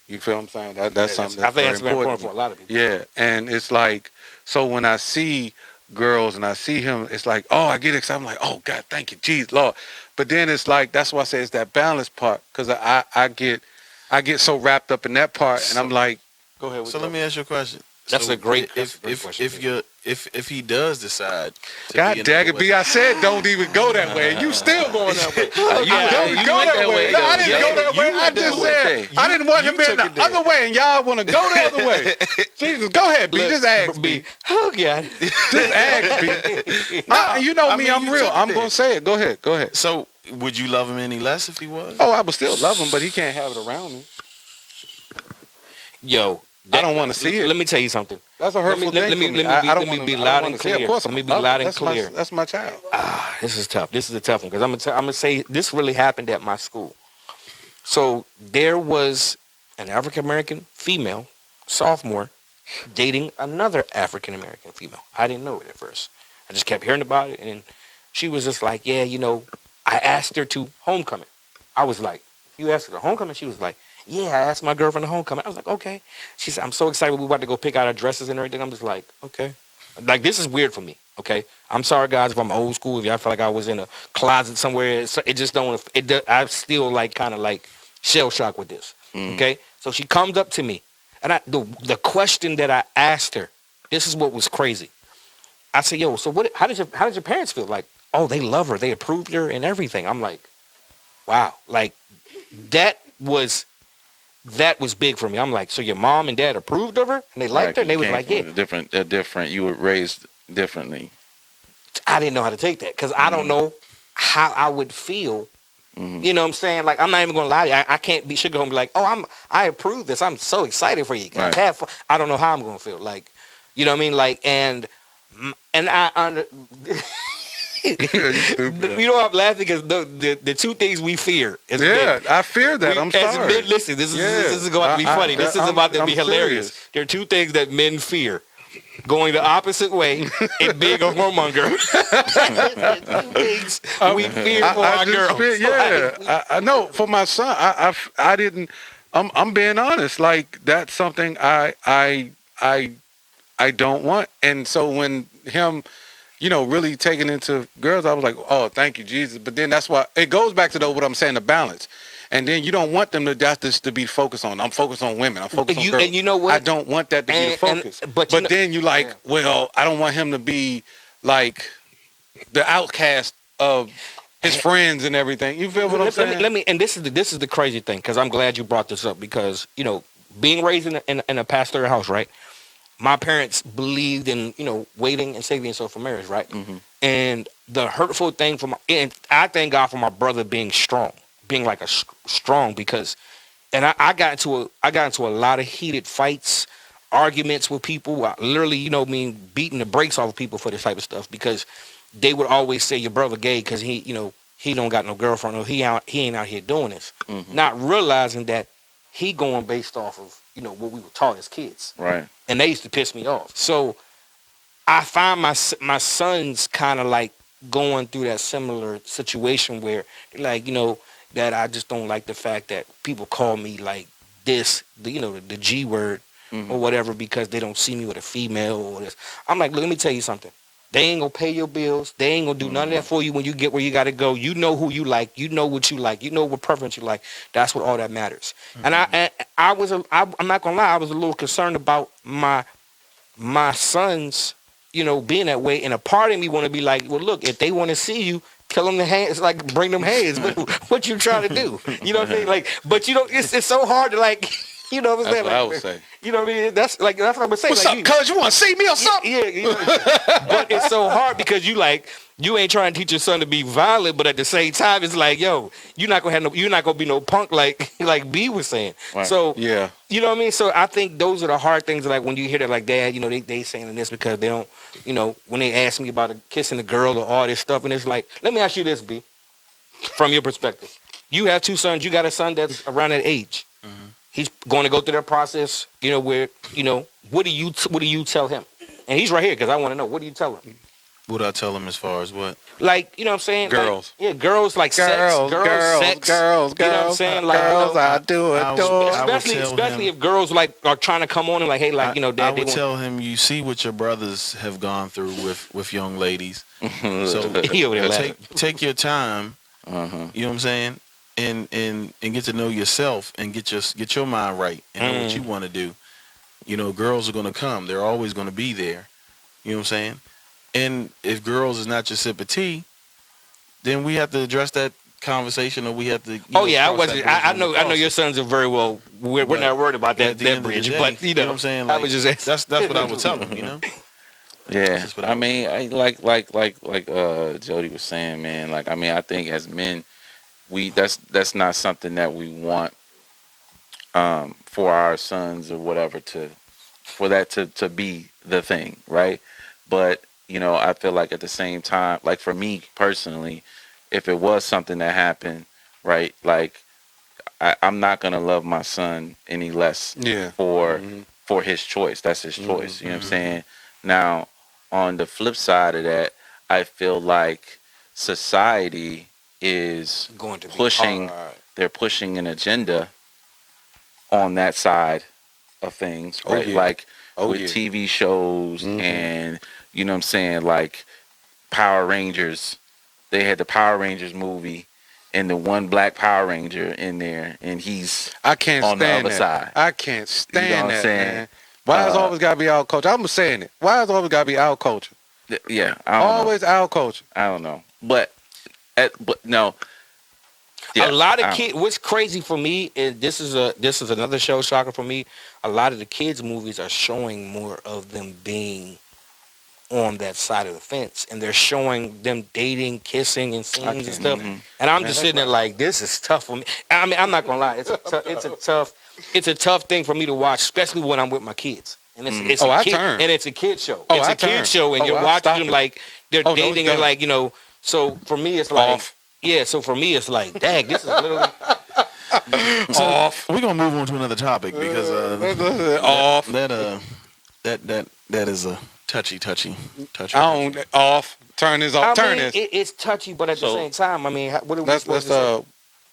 You feel what I'm saying? That's something that's very important for a lot of people. Yeah, and it's like, so when I see girls and I see him, it's like, oh, I get excited. I'm like, oh, God, thank you, Jesus, Lord. But then it's like, that's why I say it's that balance part, because I get so wrapped up in that part, and I'm like, go ahead. So let me ask you a question. That's a great question. If he does decide to God dang it, B, I said don't even go that way. You still going that way. Don't go that way. No, I didn't go that way. I just said I didn't want him in the other way, and y'all want to go the other way. Jesus, go ahead, B. Just ask B. Oh, God. Just ask B. You know me, I'm real. I'm going to say it. Go ahead. So would you love him any less if he was? Oh, I would still love him, but he can't have it around me. Yo. I don't want to see it. Let me tell you something. That's a hurtful thing. Let me be loud and clear. Of course, let me be loud and clear. That's my child. This is tough. This is a tough one because I'm gonna say this really happened at my school. So there was an African American female sophomore dating another African American female. I didn't know it at first. I just kept hearing about it, and she was just like, "Yeah, you know." I asked her to homecoming. I was like, "You asked her to homecoming?" She was like, "Yeah, I asked my girlfriend to homecoming." I was like, "Okay." She said, "I'm so excited. We're about to go pick out our dresses and everything." I'm just like, "Okay." Like, this is weird for me, okay? I'm sorry, guys, if I'm old school. If y'all feel like I was in a closet somewhere, it just don't, I'm still, like, kind of, like, shell-shocked with this, okay? So she comes up to me, and the question that I asked her, this is what was crazy. I said, "Yo, so how did your parents feel?" Like, "Oh, they love her. They approved her and everything." I'm like, wow. Like, that was big for me. I'm like, so your mom and dad approved of her and they liked her? And they was like, yeah. Different. You were raised differently. I didn't know how to take that because I don't know how I would feel. You know what I'm saying? Like, I'm not even going to lie to you. I can't be sugar and be like, "Oh, I approve this. I'm so excited for you. Right. Have fun." I don't know how I'm going to feel. Like, you know what I mean? Like, and I you know I'm laughing because the two things we fear is men. I fear that. I'm sorry. Men, listen, this is going to be funny. This is about to be hilarious. Serious. There are two things that men fear: going the opposite way and being a whoremonger. Two things we fear for our girls. I know for my son. I didn't. I'm being honest. Like, that's something I don't want. And so when him, you know, really taking into girls, I was like, "Oh, thank you, Jesus." But then that's why it goes back to what I'm saying, the balance. And then you don't want them to be focused on. I'm focused on women. I'm focused on girls. And you know what? I don't want that to be the focus. But then you like, well, I don't want him to be like the outcast of his friends and everything. You feel what I'm saying? Let me. And this is the crazy thing, because I'm glad you brought this up, because, you know, being raised in a pastoral house, right? My parents believed in, you know, waiting and saving yourself for marriage, right? And the hurtful thing and I thank God for my brother being strong, being like a strong, because, and I got into a lot of heated fights, arguments with people. I literally, you know, beating the brakes off of people for this type of stuff, because they would always say your brother gay because he, you know, he don't got no girlfriend, or he ain't out here doing this, not realizing that he going based off of, you know, what we were taught as kids. Right. And they used to piss me off. So I find my sons kind of like going through that similar situation where, like, you know, that I just don't like the fact that people call me like this, you know, the G word, or whatever because they don't see me with a female or this. I'm like, look, let me tell you something. They ain't gonna pay your bills. They ain't gonna do none of that for you when you get where you gotta go. You know who you like. You know what you like. You know what preference you like. That's what all that matters. And I'm not gonna lie. I was a little concerned about my sons, being that way. And a part of me want to be like, well, look, if they want to see you, tell them the hands, like bring them hands. What you trying to do? You know what I mean? Like, but it's so hard to like. You know what I'm saying? That's what I would say. You know what I mean? That's what I'm gonna say. What's like, up, cuz? You want to see me or something? Yeah. But it's so hard because you ain't trying to teach your son to be violent, but at the same time, it's like, yo, you're not gonna be no punk like B was saying. Right. So Yeah. you know what I mean? So I think those are the hard things. Like when you hear that, like, Dad, they saying this because they don't, when they ask me about kissing a girl or all this stuff, and it's like, let me ask you this, B, from your perspective. You have 2 sons. You got a son that's around that age. He's going to go through that process, where, what do you tell him? And he's right here because I want to know. What do you tell him? What I tell him as far as what? Like, you know what I'm saying? Girls. Like, yeah, girls like sex. Girls, sex. You know what I'm saying? Like, girls, I do it. Especially if girls like are trying to come on and like, hey, like, Dad, I would tell him, you see what your brothers have gone through with young ladies. So take your time. You know what I'm saying? And get to know yourself and get your mind right and know what you want to do. Girls are gonna come. They're always gonna be there. You know what I'm saying? And if girls is not your sip of tea, then we have to address that conversation, or we have to. I know your sons are very well. We're not worried about that bridge, but you know what I'm saying. Like, I was just that's what I would tell them. Yeah, I mean, like Jody was saying, man. Like, I mean, I think as men, that's not something that we want for our sons or whatever for that to be the thing, right? But I feel like at the same time, like for me personally, if it was something that happened, right, like I'm not gonna love my son any less for his choice. That's his choice. You know what I'm saying? Now, on the flip side of that, I feel like society is going to be pushing. hard. They're pushing an agenda on that side of things, right? Like with TV shows and you know what I'm saying, like Power Rangers. They had the Power Rangers movie and the one black Power Ranger in there, and he's I can't on stand the other side. I can't stand what I'm that, saying? man. Why has always got to be our culture? I'm saying it. Why has always got to be our culture? Yeah, I don't always know. Our culture. I don't know, but no. A Yeah, lot of kids. What's crazy for me is this is another show shocker for me. A lot of the kids' movies are showing more of them being on that side of the fence, and they're showing them dating, kissing, and scenes and stuff. And I'm just sitting there like, this is tough for me. I mean, I'm not gonna lie, it's a tough thing for me to watch, especially when I'm with my kids. And it's a kid show. It's a kid show, and you're watching them like they're dating and like So for me, it's like So for me, it's like, dang, this is literally off. We're gonna move on to another topic because off. That is a touchy. I don't off. Turn this off. Turn this. It's touchy, but at the same time, I mean, what are we supposed to say?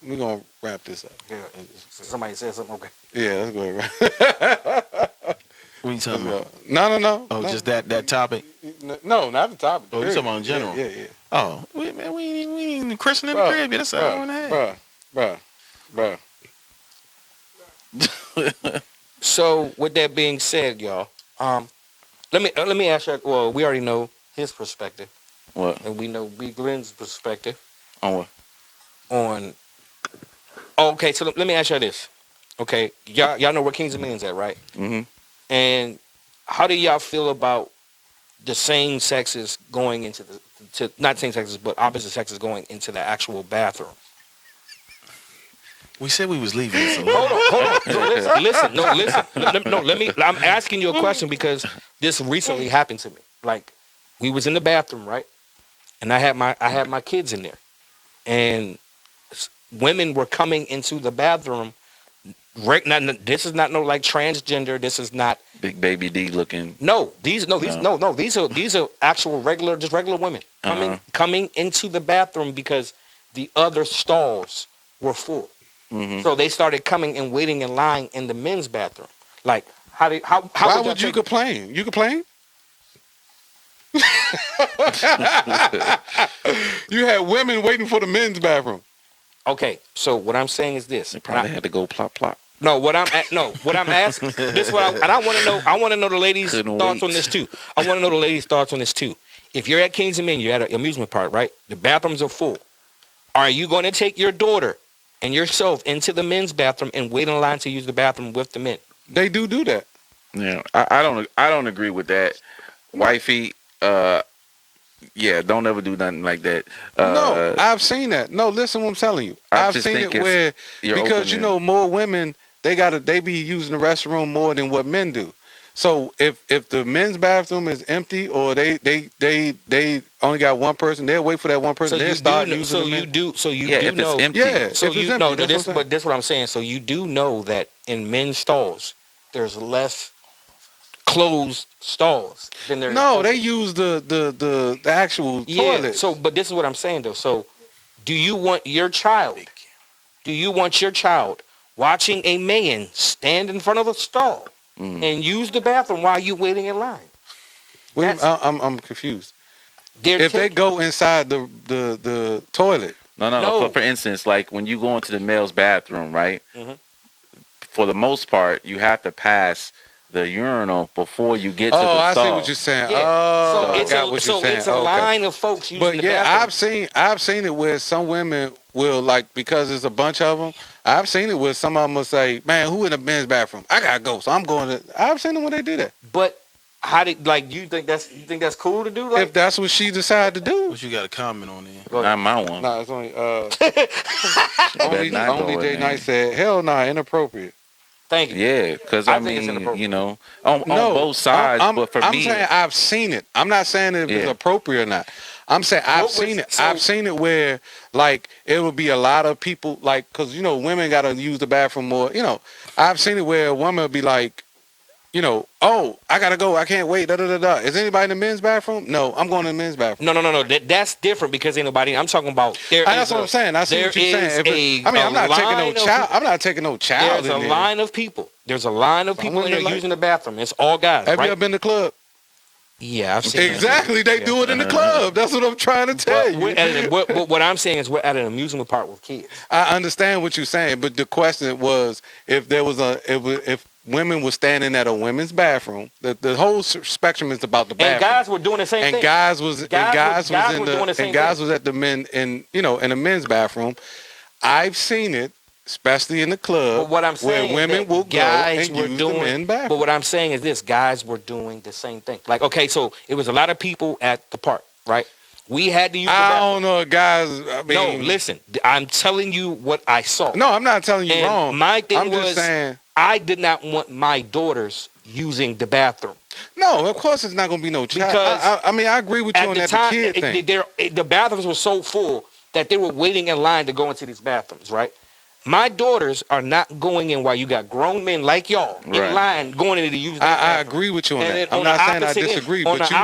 We're gonna wrap this up. Yeah. Somebody said something. Okay. Yeah, let's go ahead. What are you talking about? No. Oh, just that topic? No, not the topic. Oh, you talking about in general? Yeah. Oh, we ain't christening the crib. That's all I want to have. Bruh. So with that being said, y'all, let me ask you. Well, we already know his perspective. What? And we know B. Glenn's perspective. On what? Okay, so let me ask you this. Okay, y'all know where Kings of Men's at, right? Mm-hmm. And how do y'all feel about the same sexes going into not same sexes, but opposite sexes going into the actual bathroom? We said we was leaving. So hold on. Listen. Let me. I'm asking you a question because this recently happened to me. Like, we was in the bathroom, right? And I had my kids in there, and women were coming into the bathroom. Right, this is not no like transgender. This is not Big Baby D looking. These are actual regular women coming into the bathroom because the other stalls were full. Mm-hmm. So they started coming and waiting in line in the men's bathroom. Like, Why would you complain? You complain? You had women waiting for the men's bathroom. Okay, so what I'm saying is this. They probably had to go plop plop. No, what I'm asking. This what I want to know. I want to know the ladies' thoughts on this too. I want to know the ladies' thoughts on this too. If you're at Kings and Men, you're at an amusement park, right? The bathrooms are full. Are you going to take your daughter and yourself into the men's bathroom and wait in line to use the bathroom with the men? They do that. Yeah, I don't agree with that. Wifey, yeah, don't ever do nothing like that. No, I've seen that. No, listen what I'm telling you. I've seen it where, because you know, more women, they be using the restroom more than what men do. So if the men's bathroom is empty or they only got one person, they'll wait for that one person. They'll start using the men. So you do know. It's empty. Yeah, So you know this, but but this is what I'm saying. So you do know that in men's stalls, there's less closed stalls than there. No, they use the actual toilet. So, but this is what I'm saying though. So, do you want your child watching a man stand in front of a stall and use the bathroom while you waiting in line? Wait, I'm confused. If they go inside the toilet. No. For instance, like when you go into the male's bathroom, right? Mm-hmm. For the most part, you have to pass the urinal before you get to the stall. I see what you're saying. Yeah. Oh, it's a line of folks using the bathroom. I've seen it where some women will, like, because there's a bunch of them. I've seen it where some of them will say, "Man, who in the men's bathroom? I gotta go, so I'm going to." I've seen it when they do that. But you think that's cool to do? Like, if that's what she decided to do. What you got a comment on there? Not my one. No, it's only only J Knight said, "Hell nah, inappropriate." Thank you. Yeah, because I mean, you know, on both sides. But for me, I'm saying I've seen it. I'm not saying if it's appropriate or not. I'm saying I've seen it. I've seen it where, like, it would be a lot of people, like, because, you know, women got to use the bathroom more. You know, I've seen it where a woman would be like, you know, "Oh, I got to go. I can't wait. Da, da, da, da. Is anybody in the men's bathroom?" "No, I'm going to the men's bathroom." No. That's different because ain't nobody. I'm talking about. That's what I'm saying. I see what you're saying. I'm not taking no child. I'm not taking no child. There's a line of people. There's a line of people in there using the bathroom. It's all guys. Have you ever been to the club? Yeah, I've seen exactly. They do it in the club. That's what I'm trying to tell you. What I'm saying is we're at an amusement park with kids. I understand what you're saying, but the question was if if women were standing at a women's bathroom. The whole spectrum is about the bathroom. And guys were doing the same thing. And guys was at the men in the men's bathroom. I've seen it, especially in the club, but what I'm saying where women will go and use the men's bathroom. But what I'm saying is this: guys were doing the same thing. Like, okay, so it was a lot of people at the park, right? We had to use the bathroom. I don't know, guys. I mean, no, listen. I'm telling you what I saw. No, I'm not telling you wrong. My thing I'm was, just saying, I did not want my daughters using the bathroom. No, of course it's not going to be no child. Because I mean, I agree with you on that kid thing. The bathrooms were so full that they were waiting in line to go into these bathrooms, right? My daughters are not going in while you got grown men like y'all in line going in to use the bathroom. I agree with you on that. I'm not saying I disagree, but you're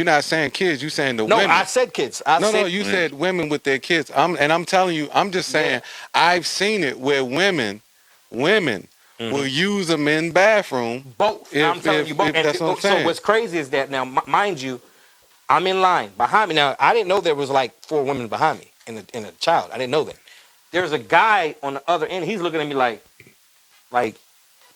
not saying kids. You're saying the women. No, I said kids. You said women with their kids. I'm telling you, I'm just saying I've seen it where women will use a men's bathroom. Both. I'm telling you both. That's what I'm saying. So what's crazy is that now, mind you, I'm in line behind me. Now, I didn't know there was like 4 women behind me and a child. I didn't know that. There's a guy on the other end. He's looking at me like,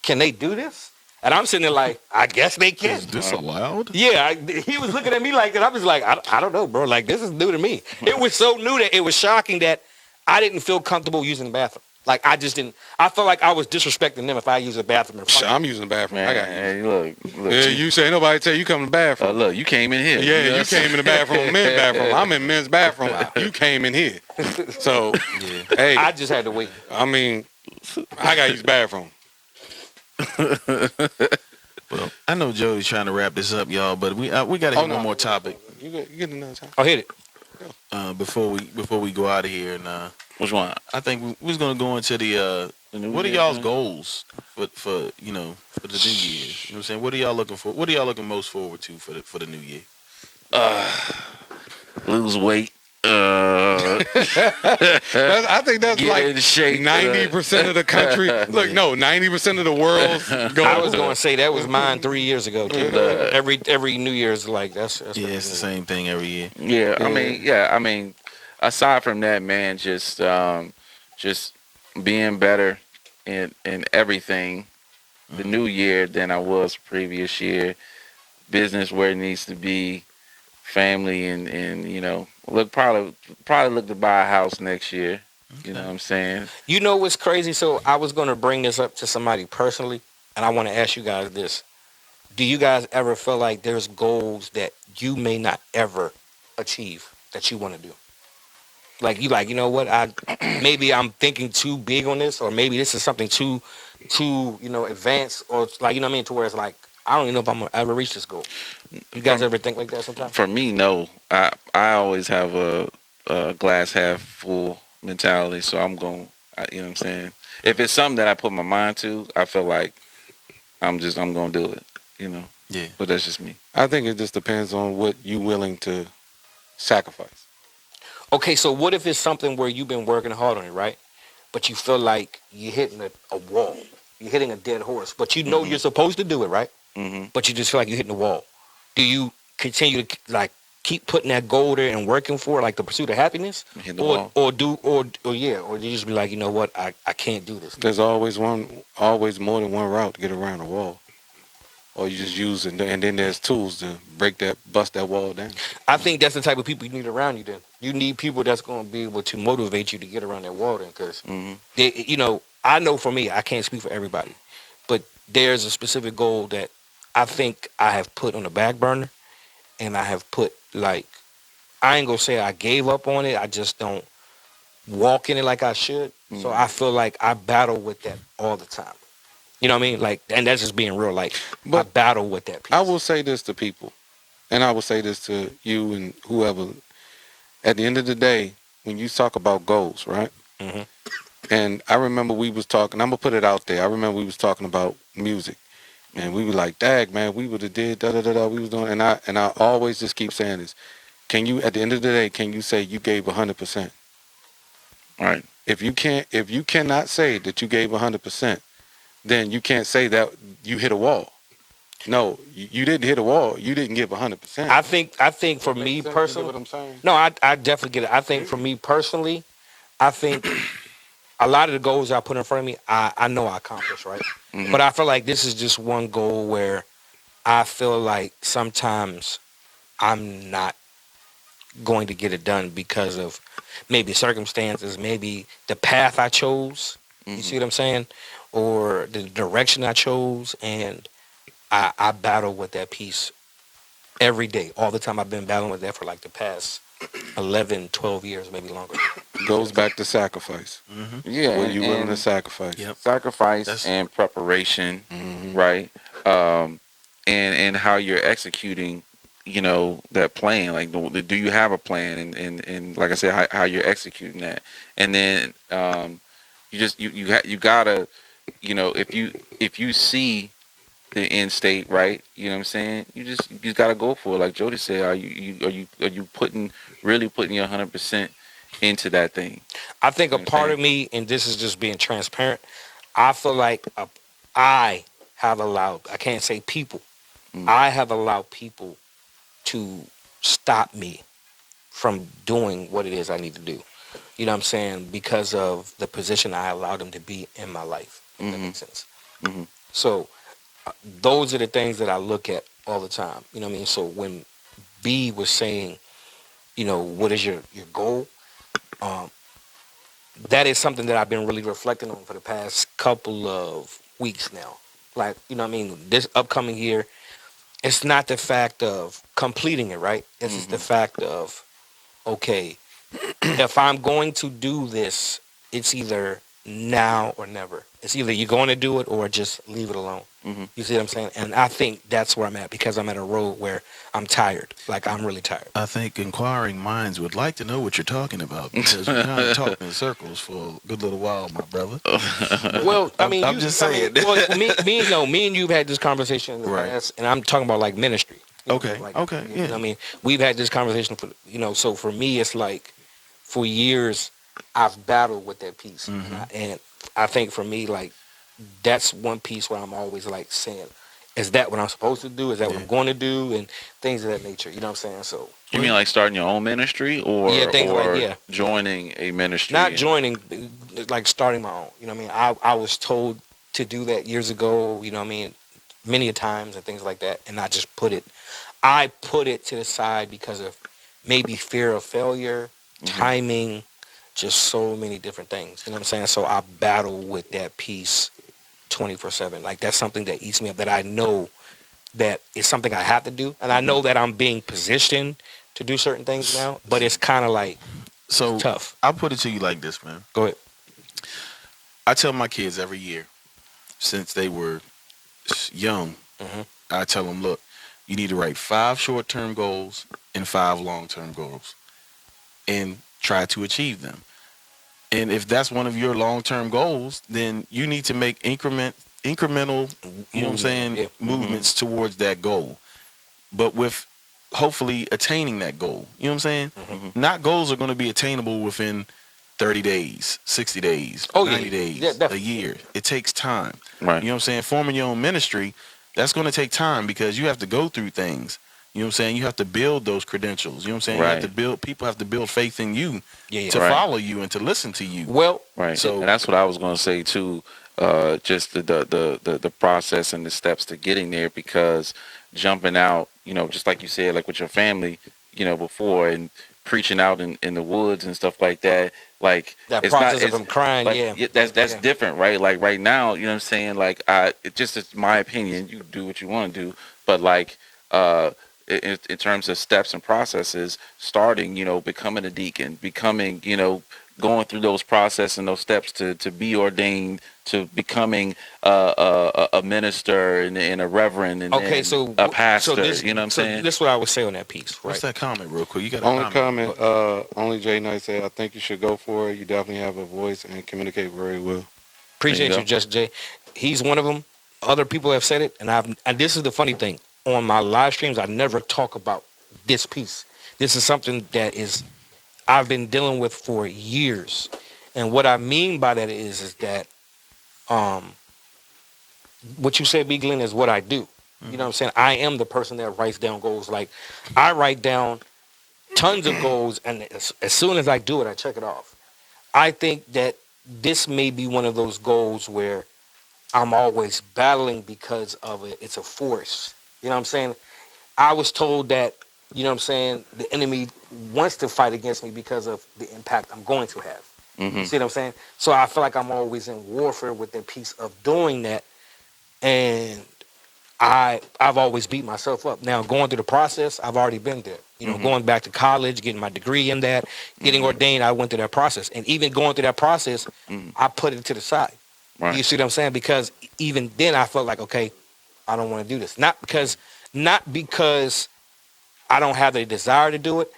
can they do this? And I'm sitting there like, I guess they can. Is this allowed? Yeah, he was looking at me like that. I was like, I don't know, bro. Like, this is new to me. It was so new that it was shocking that I didn't feel comfortable using the bathroom. Like, I just didn't. I felt like I was disrespecting them if I use the bathroom in front of them. I'm using the bathroom. I got you. Hey, look. Yeah, you say nobody tell you come to the bathroom. Look, you came in here. Yeah, you came in the bathroom, men's bathroom. I'm in men's bathroom. You came in here. So, hey. I just had to wait. I mean, I got to use the bathroom. Well, I know Joey's trying to wrap this up, y'all, but we got to hit one more topic. You get another topic. Oh, hit it. Before we go out of here, and which one? I think we was gonna go into the what are y'all's goals for the new year? You know what I'm saying? What are y'all looking for? What are y'all looking most forward to for the new year? Lose weight. I think that's Get like in shape. 90% of the country. Look, no, 90% of the world's goal. I was gonna say that was mine 3 years ago. Too. Every New Year's like that's Yeah, it's the same thing every year. Yeah, I mean, aside from that, man, just being better in everything the new year than I was previous year. Business where it needs to be, family, and probably look to buy a house next year. You know what I'm saying? You know what's crazy? So I was gonna bring this up to somebody personally, and I want to ask you guys this: do you guys ever feel like there's goals that you may not ever achieve that you want to do? Like you know what? Maybe I'm thinking too big on this, or maybe this is something too advanced, or like you know what I mean, to where it's like I don't even know if I'm gonna ever reach this goal. You guys ever think like that sometimes? For me, no. I always have a glass half full mentality, so I'm going. You know what I'm saying? If it's something that I put my mind to, I feel like I'm gonna do it. You know. Yeah. But that's just me. I think it just depends on what you willing to sacrifice. Okay, so what if it's something where you've been working hard on it, right? But you feel like you're hitting a wall. You're hitting a dead horse. But you know you're supposed to do it, right? Mm-hmm. But you just feel like you're hitting the wall. Do you continue to like keep putting that goal there and working for it, like the pursuit of happiness? Hit the wall. Or you just be like, you know what, I can't do this. There's always more than one route to get around a wall. Or you just use it, and then there's tools to bust that wall down. I think that's the type of people you need around you then. You need people that's going to be able to motivate you to get around that wall then, because, I know for me, I can't speak for everybody, but there's a specific goal that I think I have put on the back burner, and I have put, like, I ain't going to say I gave up on it, I just don't walk in it like I should, so I feel like I battle with that all the time. You know what I mean? Like, and that's just being real. Like, I battle with that piece. I will say this to people, and I will say this to you and whoever. At the end of the day, when you talk about goals, right? Mm-hmm. And I remember we was talking. I'm gonna put it out there. I remember we was talking about music, and we were like, "Dag, man, we would have did da da da da." We was doing, and I always just keep saying this. Can you, at the end of the day, can you say you gave 100%? Right. If you cannot say that you gave 100%. Then you can't say that you hit a wall. No, you didn't hit a wall. You didn't give 100%. I think for me personally, what I'm saying? no, I definitely get it. I think for me personally, I think a lot of the goals I put in front of me, I know I accomplished, right? Mm-hmm. But I feel like this is just one goal where I feel like sometimes I'm not going to get it done because of maybe circumstances, maybe the path I chose. Mm-hmm. You see what I'm saying? Or the direction I chose, and I battle with that piece every day, all the time. I've been battling with that for like the past 11, 12 years, maybe longer. Goes back to sacrifice. Mm-hmm. Yeah. What you willing to sacrifice? Yep. Sacrifice and preparation, right? And how you're executing, that plan. Like, do you have a plan? And like I said, how you're executing that. And then you gotta, if you see the end state, right? You know what I'm saying? You just gotta go for it. Like Jody said, are you really putting your 100% into that thing? I think a part of me, and this is just being transparent, I feel like I have allowed, I can't say people, I have allowed people to stop me from doing what it is I need to do. You know what I'm saying? Because of the position I allowed them to be in my life. If that makes sense. Mm-hmm. So those are the things that I look at all the time. You know what I mean? So when B was saying, what is your goal? That is something that I've been really reflecting on for the past couple of weeks now. Like, you know what I mean? This upcoming year, it's not the fact of completing it, right? It's just the fact of, okay, if I'm going to do this, it's either now or never. It's either you're going to do it or just leave it alone. Mm-hmm. You see what I'm saying? And I think that's where I'm at, because I'm at a road where I'm tired. Like, I'm really tired. I think inquiring minds would like to know what you're talking about, because we're kind of talking in circles for a good little while, my brother. Well, I mean, I'm just saying. Me and you've had this conversation in the past, and I'm talking about like ministry. Okay. Yeah. I mean, we've had this conversation for, so for me, it's like, for years I've battled with that piece, Mm-hmm. and I think for me, like, that's one piece where I'm always like saying, is that what I'm supposed to do? Is that what Yeah. I'm going to do? And things of that nature. You know what I'm saying? So You mean like starting your own ministry, yeah, or things like joining a ministry? not joining, like starting my own. You know what I mean? I was told to do that years ago. You know what I mean? Many a times and things like that, and I put it to the side because of maybe fear of failure, timing, just so many different things. You know what I'm saying? So I battle with that piece 24/7. Like, that's something that eats me up, that I know that it's something I have to do, and I know that I'm being positioned to do certain things now. But it's kind of like So tough. I'll put it to you like this, man. Go ahead. I tell my kids every year since they were young, Mhm. I tell them, look, you need to write 5 short-term goals and 5 long-term goals and try to achieve them. And if that's one of your long-term goals, then you need to make incremental, you know what I'm saying, Yeah. movements towards that goal. But with hopefully attaining that goal. You know what I'm saying? Not goals are going to be attainable within 30 days, 60 days, Oh, yeah. 90 days, Yeah, a definitely. year. It takes time. Right. You know what I'm saying? Forming your own ministry, that's going to take time because you have to go through things. You know what I'm saying? You have to build those credentials. You know what I'm saying? You have to Right. build, people have to build faith in you Yeah. to Right. follow you and to listen to you. Well, Right. So- And that's what I was going to say too. Just the process and the steps to getting there, because jumping out, just like you said, like with your family, before, and preaching out in the woods and stuff like that, like that it's not, process of it's, them crying, but yeah. that's Yeah. different, right? Like right now, you know what I'm saying? Like it just is my opinion. You do what you want to do, but like in terms of steps and processes, starting, becoming a deacon, becoming, going through those processes and those steps to be ordained, to becoming a minister and a reverend, and Okay, then so a pastor. this, You know what I'm so saying? this is what I would say on that piece, right? What's that comment real quick? You got a Only comment. only Jay Knight said, I think you should go for it. You definitely have a voice and communicate very well. Appreciate There you you, Just Jay. He's one of them. Other people have said it, and this is the funny thing. On my live streams, I never talk about this piece. This is something that I've been dealing with for years, and what I mean by that is that what you said, B. Glenn, is what I do. You know what I'm saying? I am the person that writes down goals. Like, I write down tons of goals, and as soon as I do it, I check it off. I think that this may be one of those goals where I'm always battling because of it. It's a force. You know what I'm saying? I was told that, you know what I'm saying, the enemy wants to fight against me because of the impact I'm going to have. You see what I'm saying? So I feel like I'm always in warfare with the piece of doing that. And I've always beat myself up. Now, going through the process, I've already been there. You know, going back to college, getting my degree in that, getting ordained, I went through that process. And even going through that process, I put it to the side. Right. You see what I'm saying? Because even then I felt like, okay, I don't want to do this. Not because I don't have the desire to do it.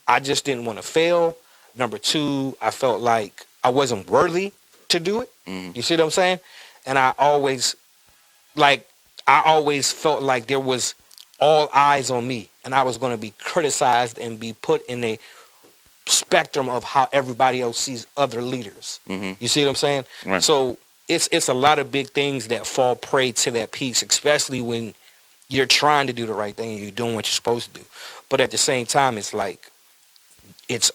I just didn't want to fail. Number two, I felt like I wasn't worthy to do it. You see what I'm saying? And I always felt like there was all eyes on me, and I was going to be criticized and be put in a spectrum of how everybody else sees other leaders. You see what I'm saying? Right. So it's a lot of big things that fall prey to that piece, especially when you're trying to do the right thing and you're doing what you're supposed to do. But at the same time, it's like it's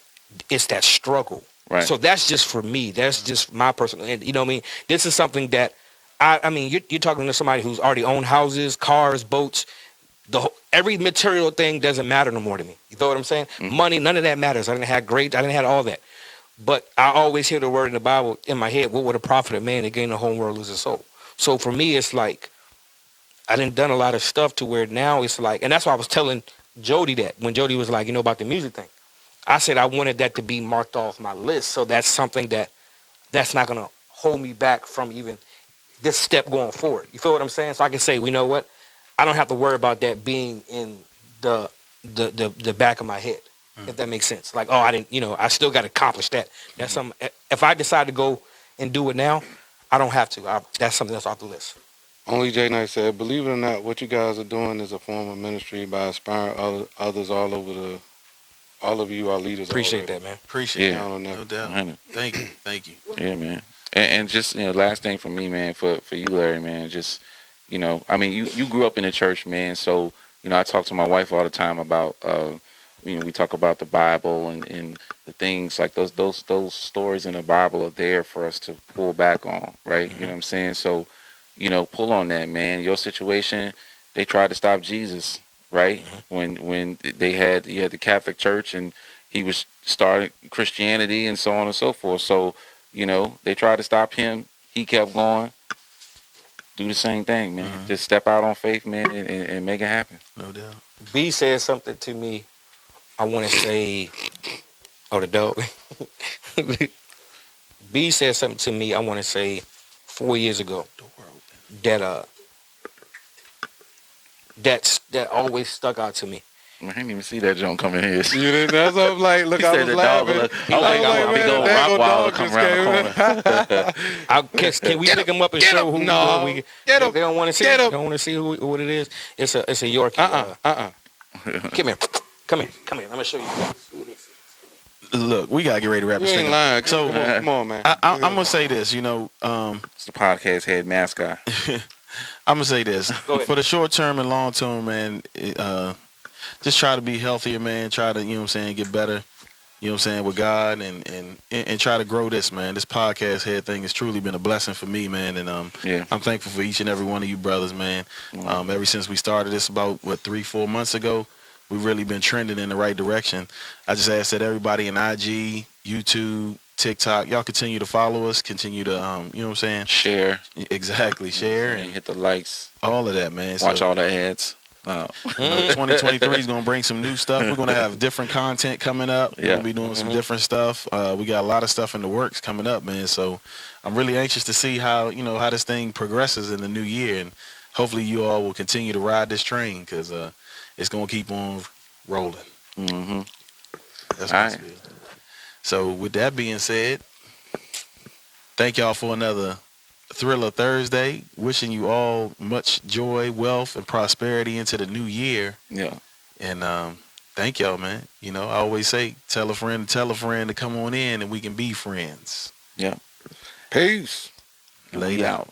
that struggle. Right. So that's just for me. That's just my personal. And you know what I mean? This is something that I mean, you're talking to somebody who's already owned houses, cars, boats. Every material thing doesn't matter no more to me. You know what I'm saying? Money, none of that matters. I didn't have great. I didn't have all that. But I always hear the word in the Bible in my head. What would it profit a man to gain the whole world, lose his soul? So for me, it's like I done a lot of stuff to where now it's like, and that's why I was telling Jody that when Jody was like, about the music thing. I said I wanted that to be marked off my list. So that's something that's not gonna hold me back from even this step going forward. You feel what I'm saying? So I can say, you know what? I don't have to worry about that being in the back of my head, if that makes sense. Like, I didn't, I still got to accomplish that. That's something. If I decide to go and do it now, I don't have to. That's something that's off the list. Only Jay Knight said, believe it or not, what you guys are doing is a form of ministry by inspiring others all over All of you are leaders. Appreciate already. that, man. Appreciate Yeah. it. No doubt. I know. Thank you. Thank you. Yeah, man. And just last thing for me, man, for you, Larry, man, just I mean, you grew up in the church, man. So I talk to my wife all the time about we talk about the Bible and the things like those stories in the Bible are there for us to pull back on, right? You know what I'm saying? So pull on that, man. Your situation, they tried to stop Jesus, right? When you had the Catholic Church and he was starting Christianity and so on and so forth. So they tried to stop him. He kept going. Do the same thing, man. Just step out on faith, man, and make it happen. No doubt. B said something to me. I want to say, the dog. B said something to me. I want to say 4 years ago that that always stuck out to me. I didn't even see that joint coming here. You didn't. That's what I'm like. Look, He I said was the dog laughing. look. I was like, man, big old that Rottweiler dog come just around the corner. Can we pick him up and show who? No. We Get him. They don't want to see. Get They him. don't want to see what it is. It's a Yorkie. Come here. Come here. I'm gonna show you. Look, we gotta get ready to wrap You this ain't thing up. lying. So Come on, man. I'm gonna say this. It's the podcast head mascot. I'm gonna say this. Go ahead. For the short term and long term, man, just try to be healthier, man. Try to, get better, with God and try to grow this, man. This podcast head thing has truly been a blessing for me, man. And I'm thankful for each and every one of you brothers, man. Ever since we started this about 3-4 months ago, we've really been trending in the right direction. I just ask that everybody in IG, YouTube, TikTok, y'all continue to follow us, continue to Share. Exactly, share And and hit the likes. all of that, man. Watch all the ads. 2023 is gonna bring some new stuff. We're gonna have different content coming up. We're gonna be doing some different stuff. We got a lot of stuff in the works coming up, man. So I'm really anxious to see how how this thing progresses in the new year, and hopefully you all will continue to ride this train because it's gonna keep on rolling. That's what I feel. So with that being said, thank y'all for another Thriller Thursday. Wishing you all much joy, wealth, and prosperity into the new year. Yeah. And thank y'all, man. I always say, tell a friend to come on in and we can be friends. Yeah. Peace. Laid out.